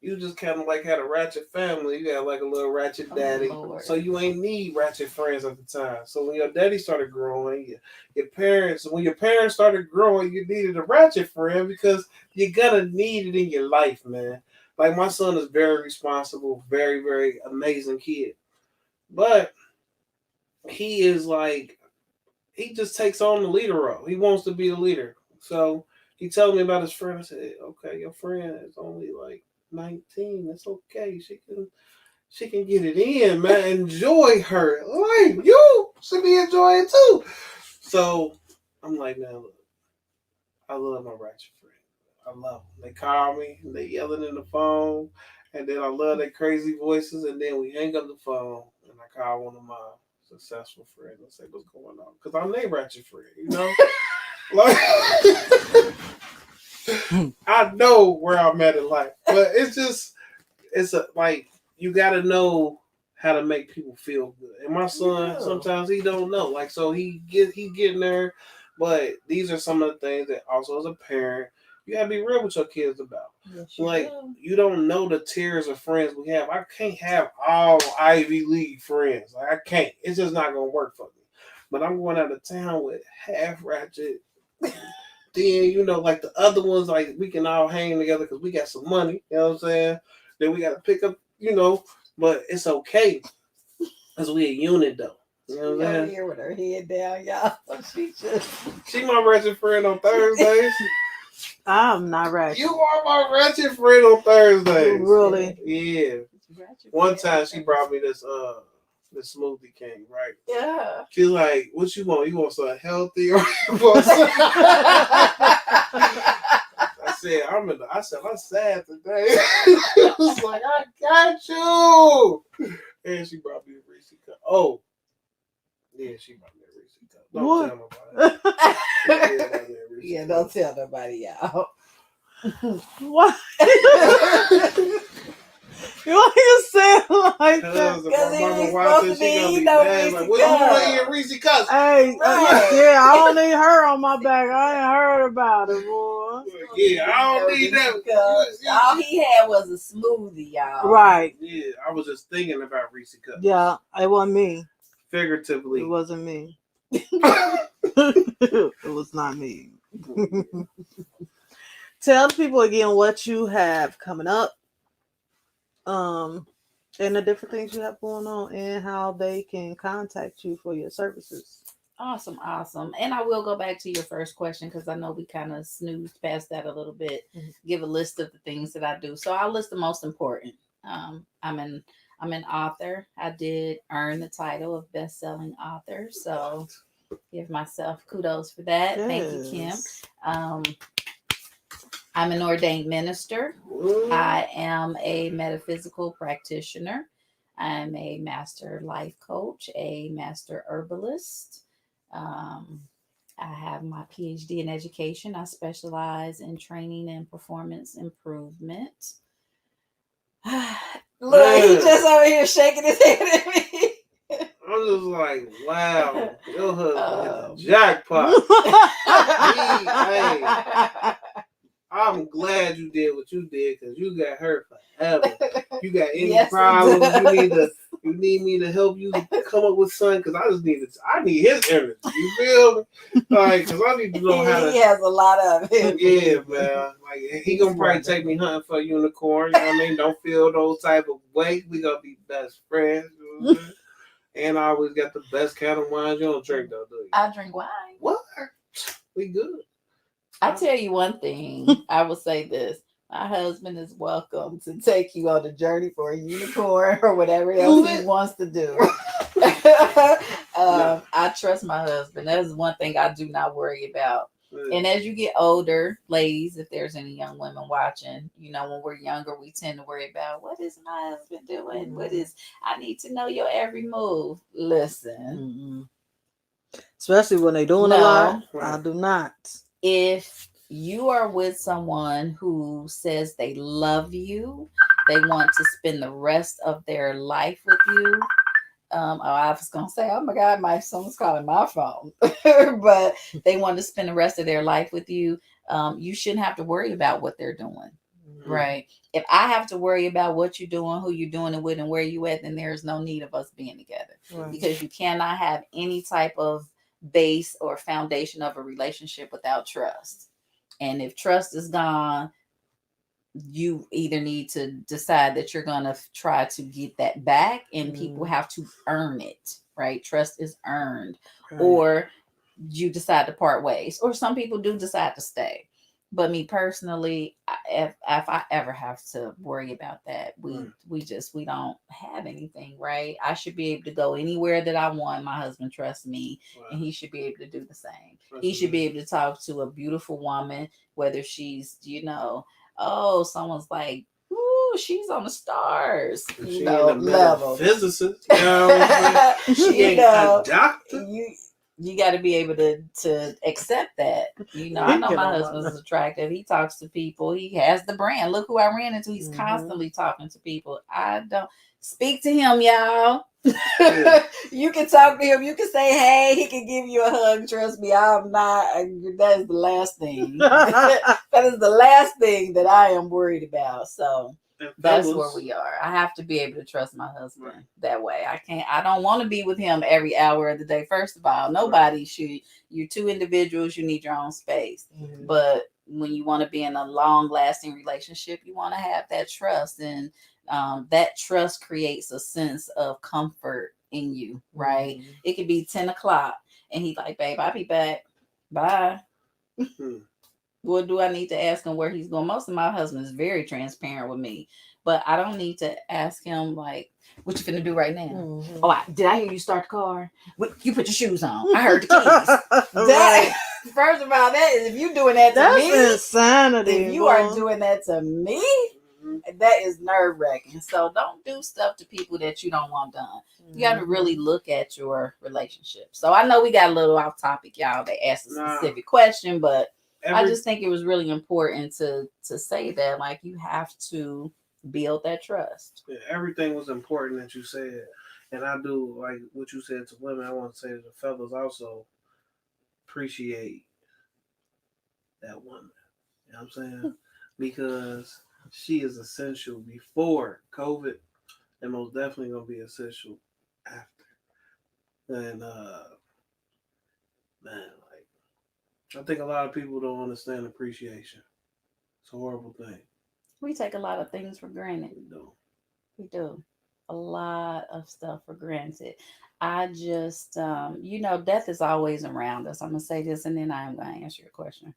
you just kind of like had a ratchet family. You got like a little ratchet daddy. So you ain't need ratchet friends at the time. So when your daddy started growing, when your parents started growing, you needed a ratchet friend because you're going to need it in your life, man. Like my son is very responsible, very, very amazing kid. But he is like, he just takes on the leader role. He wants to be the leader. So he told me about his friend. I said, okay, your friend is only like 19. It's okay. She can get it in, man. Enjoy her life. You should be enjoying it too. So I'm like, man, look, I love my ratchet friend. I love them. They call me, they yelling in the phone, and then I love their crazy voices, and then we hang up the phone, and I call one of my successful friends and say, what's going on? Because I'm their ratchet friend, you know? Like, I know where I'm at in life, but it's like you got to know how to make people feel good. And my son, sometimes he don't know. Like, so he getting there. But these are some of the things that also as a parent, you gotta be real with your kids about. Yes, You don't know the tiers of friends we have. I can't have all Ivy League friends. Like, I can't. It's just not gonna work for me. But I'm going out of town with half ratchet. Then, like the other ones, like we can all hang together because we got some money. You know what I'm saying? Then we got to pick up, but it's okay because we a unit though. You know what I'm saying? Here with her head down, y'all. She my ratchet friend on Thursdays. I'm not ratchet. You are my ratchet friend on Thursdays. Really? Yeah. One time she brought me this smoothie king, right? Yeah. She's like, "What you want? You want something healthy or you want something?" I said, I'm sad today. I was like, I got you. And she brought me a Reese cup. Oh, yeah, she brought me a Reese cup. Don't tell nobody. Yeah, don't tell nobody, y'all. What? Why you say it like that? Because my mama watching, she gonna be mad. Like, what you want to eat Reese cups? Hey, yeah, I don't need her on my back. I ain't heard about it, boy. Yeah, I don't need that. All he had was a smoothie, y'all. Right. Yeah, I was just thinking about Reese cups. Yeah, it wasn't me. Figuratively. It wasn't me. It was not me. Tell the people again what you have coming up. And the different things you have going on and how they can contact you for your services. Awesome. And I will go back to your first question because I know we kind of snoozed past that a little bit. Mm-hmm. Give a list of the things that I do. So I'll list the most important. I'm an author. I did earn the title of best-selling author. So give myself kudos for that. Yes. Thank you, Kim. I'm an ordained minister. I am a metaphysical practitioner. I'm a master life coach, a master herbalist. I have my PhD in education. I specialize in training and performance improvement. Look, he just over here shaking his head at me. I'm just like, wow, your husband hit the jackpot. Hey. I'm glad you did what you did because you got hurt forever. You got any problems? You need me to help you come up with something because I need his energy. You feel me? Like, because I need to know how to. He has a lot of it. Yeah, man. Like, he gonna probably take me hunting for a unicorn. You know what I mean? Don't feel those type of way. We gonna be best friends. You know what I'm saying? And I always got the best kind of wine. You don't drink though, do you? I drink wine. What? We good. I tell you one thing, I will say this. My husband is welcome to take you on a journey for a unicorn or whatever else he wants to do. I trust my husband. That is one thing I do not worry about. And as you get older, ladies, if there's any young women watching, when we're younger, we tend to worry about what is my husband doing? I need to know your every move. Listen. Especially when they're doing a lot. I do not. If you are with someone who says they love you, they want to spend the rest of their life with you. I was going to say, oh my God, someone's calling my phone. But they want to spend the rest of their life with you. You shouldn't have to worry about what they're doing. Mm-hmm. Right. If I have to worry about what you're doing, who you're doing it with, and where you at, then there's no need of us being together. Right. Because you cannot have any type of base or foundation of a relationship without trust. And if trust is gone, you either need to decide that you're going to try to get that back, and people have to earn it, right? Trust is earned, or you decide to part ways, or some people do decide to stay. But me personally, if I ever have to worry about that, we don't have anything, right? I should be able to go anywhere that I want. My husband trusts me, and he should be able to do the same. He should be able to talk to a beautiful woman, whether she's, someone's like, ooh, she's on the stars, level. Physicist, she ain't a doctor. You got to be able to accept that. You know, He I know get my on my husband's nerves. attractive. He talks to people. He has the brand. Look who I ran into. He's Mhm. constantly talking to people. I don't speak to him, y'all. Yeah. You can talk to him. You can say, hey, he can give you a hug. Trust me, I'm not. That is the last thing. That is the last thing that I am worried about. So And that's where fellas, we are. I have to be able to trust my husband that way. I don't want to be with him every hour of the day. First of all, nobody should. You're two individuals, you need your own space. Mhm. But when you want to be in a long lasting relationship, you want to have that trust. And that trust creates a sense of comfort in you, right? Mhm. It could be 10 o'clock and he's like, babe, I'll be back. Bye. Hmm. What do I need to ask him where he's going? Most of my husband is very transparent with me, but I don't need to ask him like, "What you finna do right now?" Mhm. Oh, did I hear you start the car? You put your shoes on. I heard the keys. Right. That first of all, that is if you doing that to That's me. insanity. If you boy. are doing that to me, that is nerve wracking. So don't do stuff to people that you don't want done. You got to really look at your relationship. So I know we got a little off topic, y'all. They asked a specific question, but I just think it was really important to say that, like, you have to build that trust. Yeah, everything was important that you said, and I do like what you said to women. I want to say to the fellas also, appreciate that woman. You know what I'm saying? Because she is essential before COVID, and most definitely gonna be essential after. And man, like I think a lot of people don't understand appreciation. It's a horrible thing. We take a lot of things for granted. We do. We do a lot of stuff for granted. I just, death is always around us. I'm gonna say this, and then I'm gonna answer your question.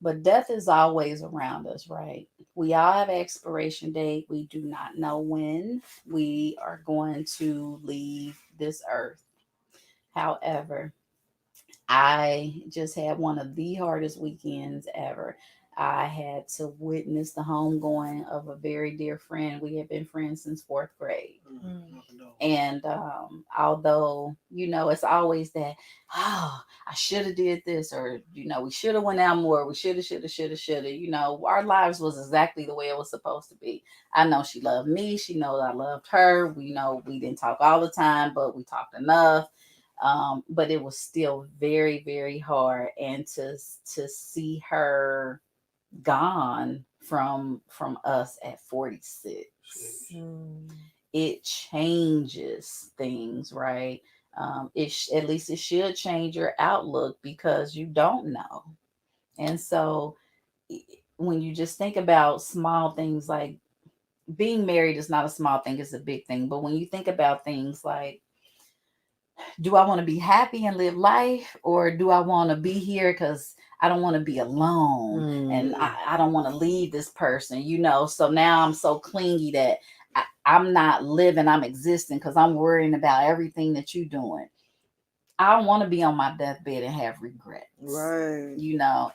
But death is always around us, right? We all have an expiration date. We do not know when we are going to leave this earth. However, I just had one of the hardest weekends ever. I had to witness the homegoing of a very dear friend. We had been friends since fourth grade. And although, it's always that, oh, I should have did this, or, we should have went out more. We should have. Our lives was exactly the way it was supposed to be. I know she loved me. She knows I loved her. We know we didn't talk all the time, but we talked enough. But it was still very, very hard. And to see her gone from us at 46, it changes things, right? At least it should change your outlook, because you don't know. And so when you just think about small things, like being married is not a small thing, it's a big thing. But when you think about things like, do I want to be happy and live life, or do I want to be here because I don't want to be alone, and I don't want to leave this person, so now I'm so clingy that I'm not living, I'm existing because I'm worrying about everything that you're doing. I don't want to be on my deathbed and have regrets. Right.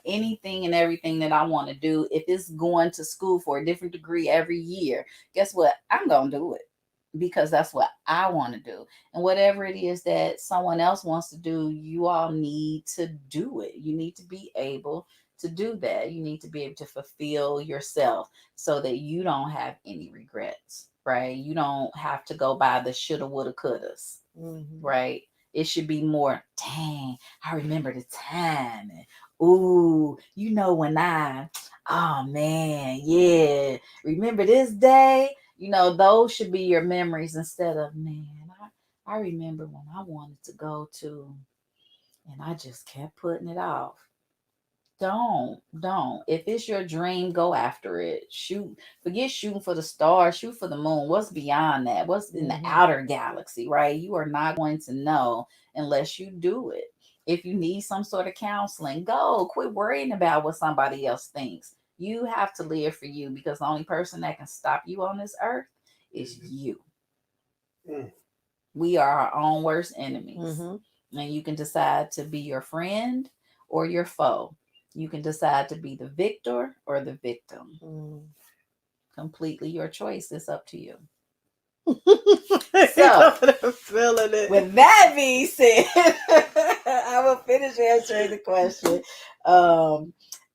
Anything and everything that I want to do, if it's going to school for a different degree every year, guess what? I'm going to do it, because that's what I want to do. And whatever it is that someone else wants to do, you all need to do it. You need to be able to do that. You need to be able to fulfill yourself so that you don't have any regrets, right? You don't have to go by the shoulda, woulda, couldas, right? It should be more, dang, I remember the time. And, ooh, when oh man, yeah, remember this day? Those should be your memories, instead of, man, I remember when I wanted to go to, and I just kept putting it off. Don't. If it's your dream, go after it. Shoot. Forget shooting for the stars. Shoot for the moon. What's beyond that? What's in the outer galaxy, right? You are not going to know unless you do it. If you need some sort of counseling, go. Quit worrying about what somebody else thinks. You have to live for you, because the only person that can stop you on this earth is you. We are our own worst enemies. And you can decide to be your friend or your foe. You can decide to be the victor or the victim. Completely your choice. It's up to you. So, feeling it. with that being said, I will finish answering the question.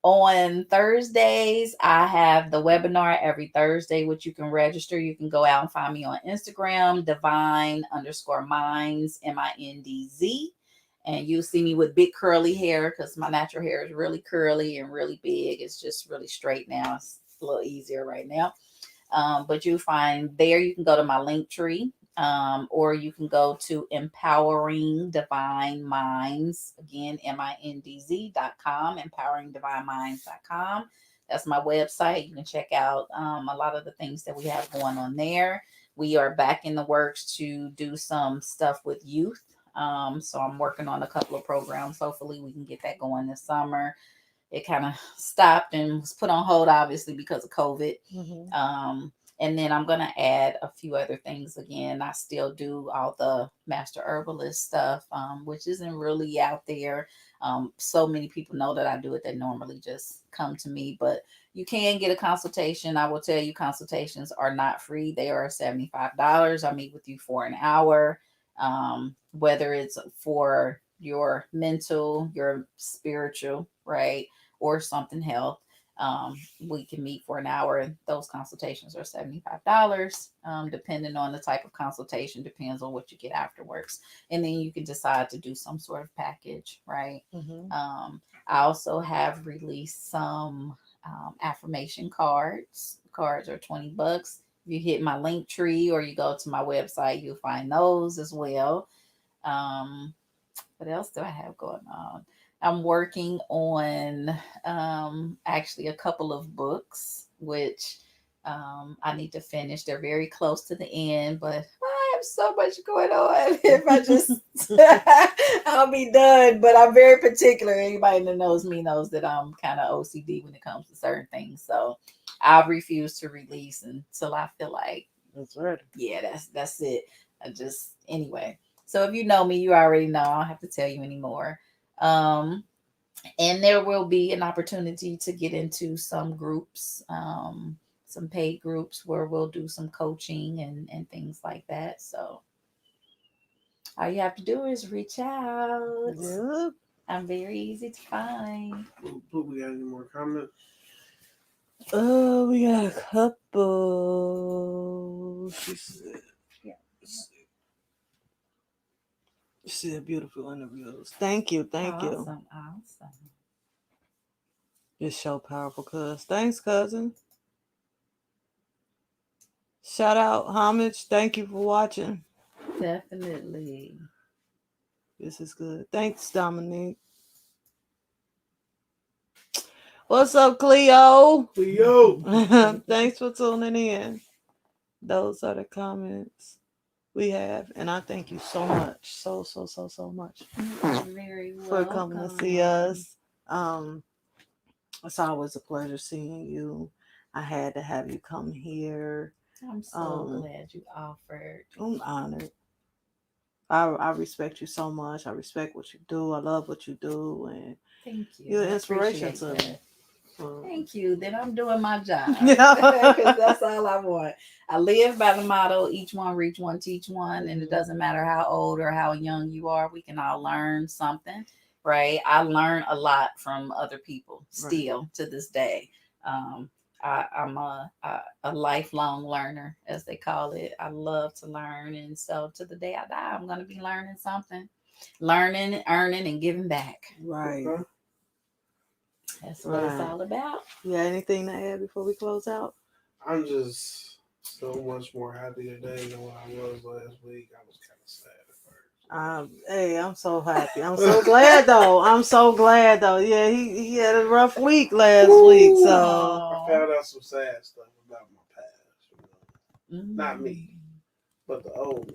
On Thursdays, I have the webinar every Thursday, which you can register. You can go out and find me on Instagram, divine_minds, MINDZ. And you'll see me with big curly hair because my natural hair is really curly and really big. It's just really straight now. It's a little easier right now. But you'll find there, you can go to my link tree. Or you can go to Empowering Divine Minds, again, MINDZ.com, empoweringdivineminds.com. That's my website. You can check out a lot of the things that we have going on there. We are back in the works to do some stuff with youth. So I'm working on a couple of programs. Hopefully we can get that going this summer. It kind of stopped and was put on hold, obviously, because of COVID. Mm-hmm. And then I'm going to add a few other things again. I still do all the Master Herbalist stuff, which isn't really out there. So many people know that I do it. They normally just come to me, but you can get a consultation. I will tell you, consultations are not free. They are $75. I meet with you for an hour, whether it's for your mental, your spiritual, right, or something health. We can meet for an hour, and those consultations are $75, depending on the type of consultation, depends on what you get afterwards. And then you can decide to do some sort of package, right? Mm-hmm. I also have released some affirmation cards. Cards are $20. If you hit my link tree or you go to my website, you'll find those as well. What else do I have going on? I'm working on actually a couple of books, which I need to finish. They're very close to the end, but I have so much going on. If I just, I'll be done. But I'm very particular. Anybody that knows me knows that I'm kind of OCD when it comes to certain things. So I refuse to release until I feel like, That's right. yeah, that's it. Anyway. So if you know me, you already know. I don't have to tell you anymore. And there will be an opportunity to get into some groups, some paid groups where we'll do some coaching and things like that. So all you have to do is reach out. Yep. I'm very easy to find. We got any more comments? We got a couple. She said, Yeah. she said beautiful interviews. Thank you. Thank you. Awesome. It's so powerful, cuz. Thanks, cousin. Shout out, homage. Thank you for watching. Definitely. This is good. Thanks, Dominique. What's up, Cleo? Yo. Thanks for tuning in. Those are the comments we have, and I thank you so much, so much You're very for coming to see welcome. us. It's always a pleasure seeing you. I had to have you come here. I'm so glad you offered. I'm honored. I respect you so much. I respect what you do. I love what you do, and Thank you. you're an I inspiration appreciate to me. that. Thank you. Then I'm doing my job. Yeah. 'Cause that's all I want. I live by the motto, each one reach one, teach one. And it doesn't matter how old or how young you are, we can all learn something, right? I learn a lot from other people still to this day. I'm a lifelong learner, as they call it. I love to learn. And so to the day I die, I'm going to be learning something, learning, earning, and giving back. Right. Okay. That's what it's all about. Yeah, anything to add before we close out? I'm just so much more happy today than what I was last week. I was kind of sad at first. Hey, I'm so happy. I'm so glad though. I'm so glad though. Yeah, he had a rough week last week, so I found out some sad stuff about my past. You know? Not me, but the old.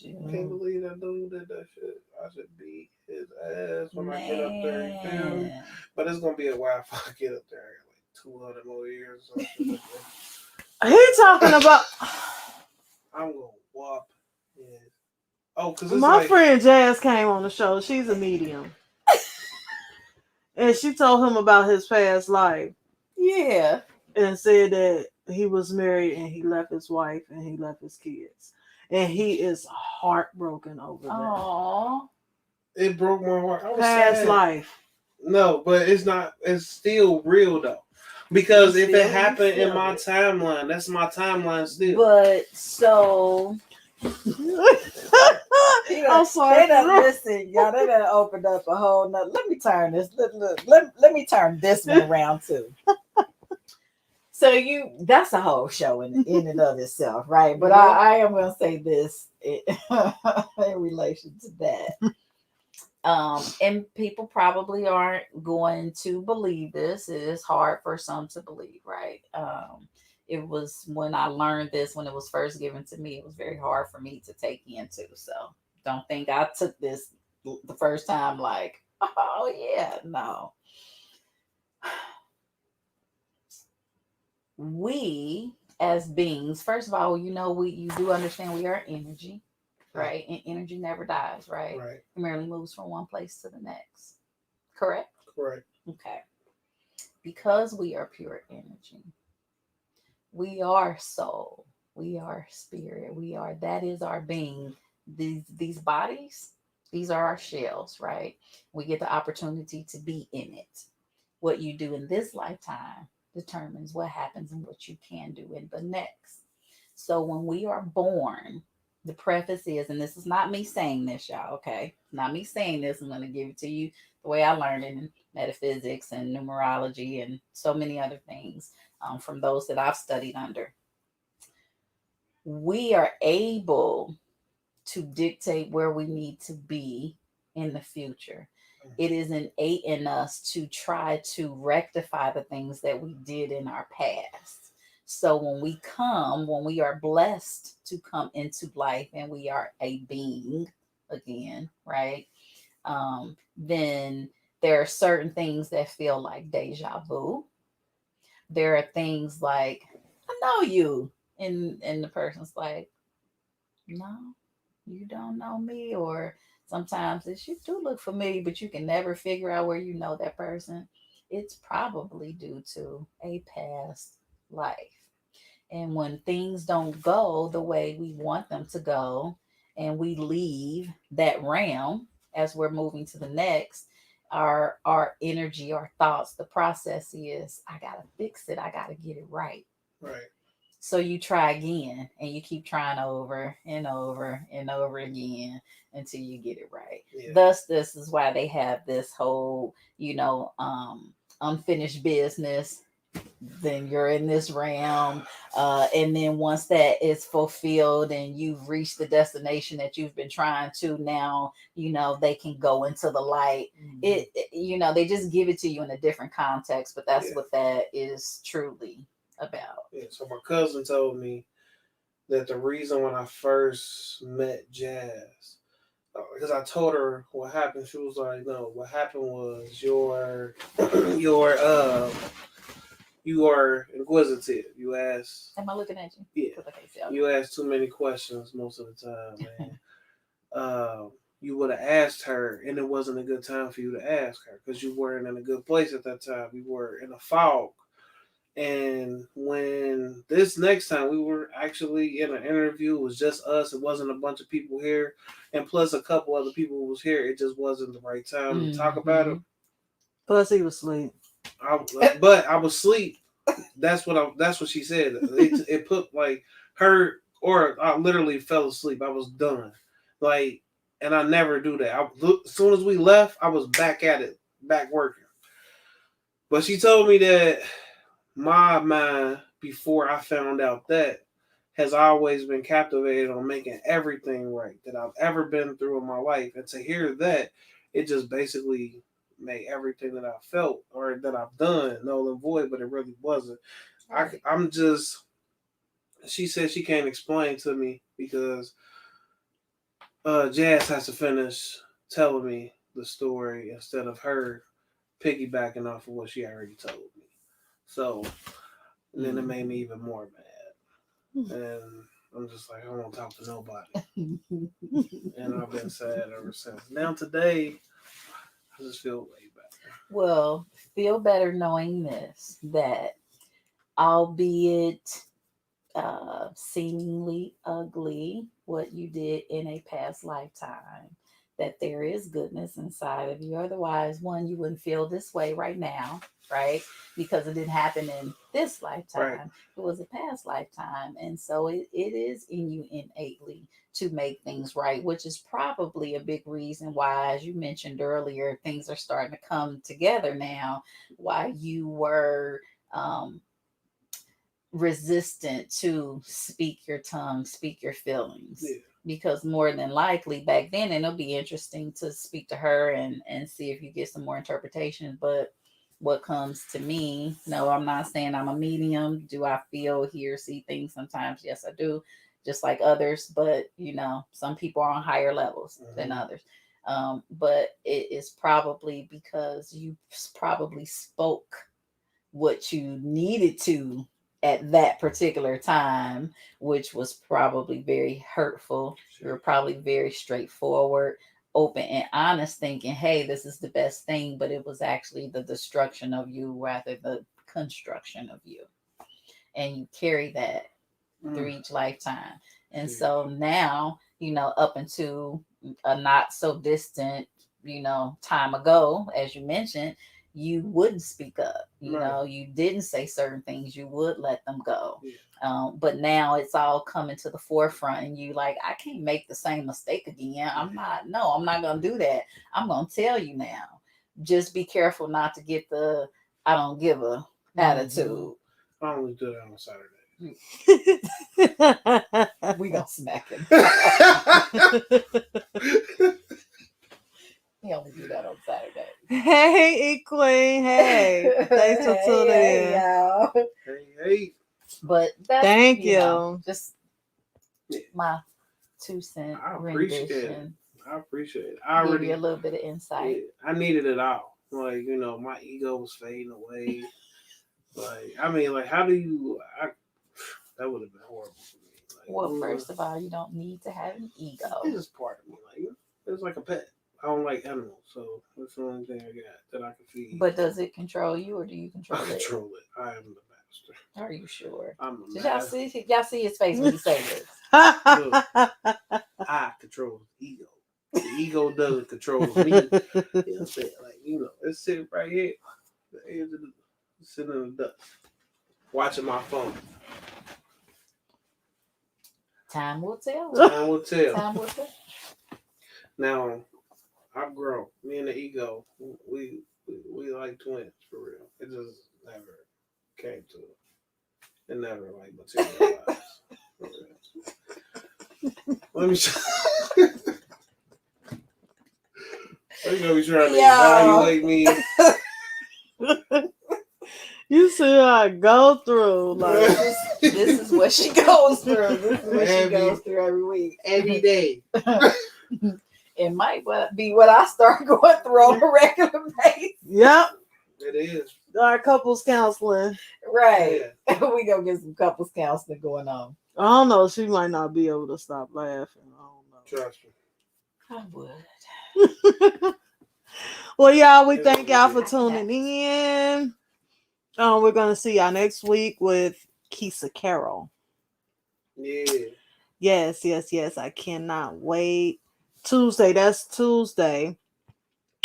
you. I can't believe that dude did that shit. I should beat his ass when I get up there and kill him. But it's gonna be a while before I get up there. I got like 200 more years. Or something. he talking about. I'm gonna whoop his. Oh, because My friend Jazz came on the show. She's a medium, and she told him about his past life. Yeah. And said that he was married and he left his wife and he left his kids. And he is heartbroken over that. Oh, It broke my heart. I was Past sad. life. No, but it's not. It's still real though, because if it Still, happened in still my it. timeline, that's my timeline still. but so I'm sorry. They done listen, y'all. They done opened up a whole nother. Let me turn this. Let me turn this one around too. So that's a whole show in and of itself, right? But I am gonna say this in relation to that. And people probably aren't going to believe this. It is hard for some to believe, right? It was when I learned this, when it was first given to me, it was very hard for me to take into. So don't think I took this the first time like, oh yeah, no. We as beings, first of all, you do understand we are energy, right? And energy never dies, right? Right. It merely moves from one place to the next. Correct? Correct. Okay. Because we are pure energy, we are soul, we are spirit, that is our being. These bodies, these are our shells, right? We get the opportunity to be in it. What you do in this lifetime determines what happens and what you can do in the next. So when we are born, the preface is, and this is not me saying this, y'all, okay? Not me saying this. I'm going to give it to you the way I learned it in metaphysics and numerology and so many other things from those that I've studied under. We are able to dictate where we need to be in the future. It is innate in us to try to rectify the things that we did in our past. So when we are blessed to come into life and we are a being again, right? Then there are certain things that feel like deja vu. There are things like, I know you. And the person's like, no, you don't know me. Or sometimes it's, you do look familiar, but you can never figure out where you know that person. It's probably due to a past life. And when things don't go the way we want them to go, and we leave that realm as we're moving to the next, our energy, our thoughts, the process is, I gotta fix it, I gotta get it right. Right. So you try again and you keep trying over and over and over again until you get it right. Yeah. Thus, this is why they have this whole, unfinished business. Then you're in this realm. And then once that is fulfilled and you've reached the destination that you've been trying to, now, they can go into the light. They just give it to you in a different context, but that's what that is truly about. Yeah, so my cousin told me that the reason when I first met Jazz, because I told her what happened, she was like, "No, what happened was you are inquisitive. You ask." Am I looking at you? Yeah. Okay, You ask too many questions most of the time, man. You would have asked her, and it wasn't a good time for you to ask her because you weren't in a good place at that time. You were in a fog. And when this next time we were actually in an interview, it was just us. It wasn't a bunch of people here, and plus a couple other people was here. It just wasn't the right time to talk about it. Plus, he was asleep. But I was asleep. That's what she said. It put like her, or I literally fell asleep. I was done. Like, and I never do that. As soon as we left, I was back at it, back working. But she told me that my mind, before I found out that, has always been captivated on making everything right that I've ever been through in my life. And to hear that, it just basically made everything that I felt or that I've done null and void, but it really wasn't. Right. I'm just, she said she can't explain to me because Jazz has to finish telling me the story instead of her piggybacking off of what she already told me. So, and then it made me even more mad. And I'm just like, I don't want to talk to nobody. And I've been sad ever since. Now today, I just feel way better. Well, feel better knowing this, that albeit seemingly ugly, what you did in a past lifetime, that there is goodness inside of you. Otherwise, one, you wouldn't feel this way right now, right? Because it didn't happen in this Right. lifetime, it was a past lifetime. And so it is in you innately to make things right, which is probably a big reason why, as you mentioned earlier, things are starting to come together now. Why you were um, resistant to speak your tongue, speak your feelings. Yeah. Because more than likely back then, and it'll be interesting to speak to her and see if you get some more interpretation. But what comes to me, no, I'm not saying I'm a medium. Do I feel, hear, see things sometimes? Yes, I do, just like others. But some people are on higher levels than others. But it is probably because you probably spoke what you needed to at that particular time, which was probably very hurtful. You were probably very straightforward, open, and honest, thinking, hey, this is the best thing, but it was actually the destruction of you rather the construction of you. And you carry that through each lifetime. And so now, up into a not so distant, time ago, as you mentioned, you wouldn't speak up. You didn't say certain things. You would let them go. Yeah. But now it's all coming to the forefront, and you like, I can't make the same mistake again. I'm not going to do that. I'm going to tell you now. Just be careful not to get the I don't give a attitude. I only do that on Saturday. We gonna smack him. He only do that on Saturday. Hey, Queen. Hey, thanks for tuning in. Y'all. Hey. But that's, Thank you. Just my 2 cent I appreciate it. rendition. I appreciate it. Give you a little bit of insight. I needed it all. Like, my ego was fading away. How do you? That would have been horrible for me. Well, first of all, you don't need to have an ego. It's just part of me. It's like a pet. I don't like animals, so that's the only thing I got that I can feed. But does it control you, or do you control it? I control it. I am the master. Are you sure? I'm the Did master. y'all see his face when he said this? I control the ego. The ego does control me. You know what I'm saying? It's sitting right here. The edge of sitting in the dust. Watching my phone. Time will tell. Time will tell. Time will tell. Now, I've grown. Me and the ego, we like twins for real. It just never came to it. It never materialized. For real. Let me show. They're gonna be trying to evaluate me. You see how I go through. Like, this is what she goes through. This is what she goes through every week. Every day. It might be what I start going through on a regular basis. yep. It is. Our couples counseling. Right. Yeah. We gonna get some couples counseling going on. I don't know. She might not be able to stop laughing. I don't know. Trust me. I would. Well, y'all, we thank y'all for tuning in. We're gonna see y'all next week with Keisha Carroll. Yeah. Yes. I cannot wait. Tuesday. That's Tuesday.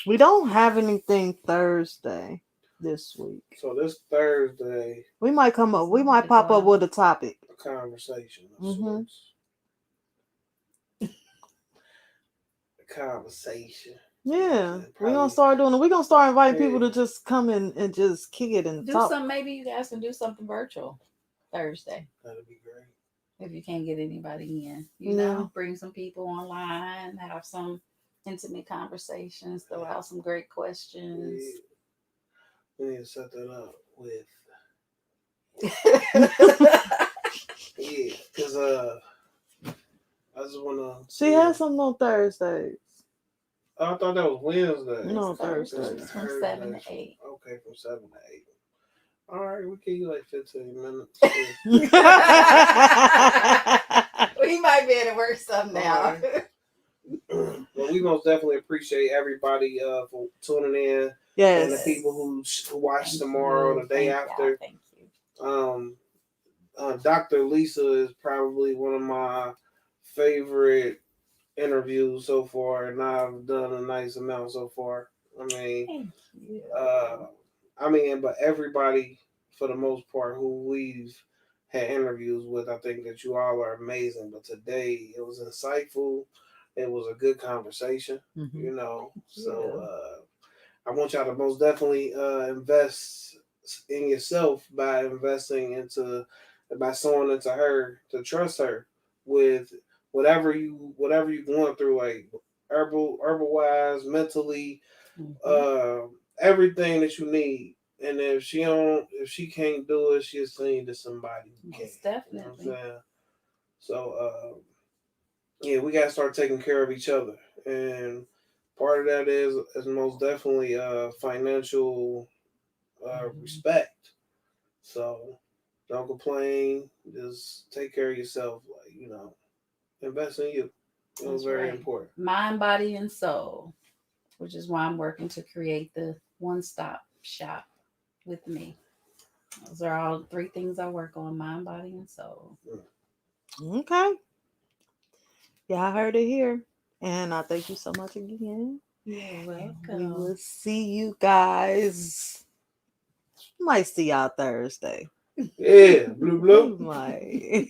We don't have anything Thursday this week. So this Thursday, We might come up. We might pop up with a topic. a conversation of Mhm. sorts. A conversation. Yeah, we're gonna start doing it. We're gonna start inviting people to just come in and just kick it and do talk. something. Maybe you guys can do something virtual Thursday. That'd be great. If you can't get anybody in, bring some people online, have some intimate conversations, throw out some great questions. Yeah. We need to set that up with. Yeah, because I just wanna. She has something on Thursdays. Oh, I thought that was Wednesday. No, It's Thursday. from 7 to 8. Okay, from 7 to 8. All right, we give you like 15 minutes. We might be able to work something out. Well, we most definitely appreciate everybody for tuning in. Yes. And the people who watch tomorrow, the day after. Thank you. Dr. Lisa is probably one of my favorite interviews so far, and I've done a nice amount so far. I mean, Thank you. but everybody for the most part who we've had interviews with, I think that you all are amazing. But today it was insightful. It was a good conversation, you know. So I want y'all to most definitely invest in yourself by by sewing into her, to trust her with whatever you going through, like herbal wise, mentally, everything that you need. And if she can't do it, she'll send you to somebody who can. Most definitely. You know what I'm saying? So yeah, we gotta start taking care of each other. And part of that is most definitely financial respect. So don't complain. Just take care of yourself. Like, you know, invest in you. It was very important. Mind, body, and soul, which is why I'm working to create the one-stop shop with me. Those are all 3 things I work on: mind, body, and soul. Okay. Yeah, I heard it here. And I thank you so much again. You're welcome. We will see you guys. Might see y'all Thursday. Yeah, blue blue. Might.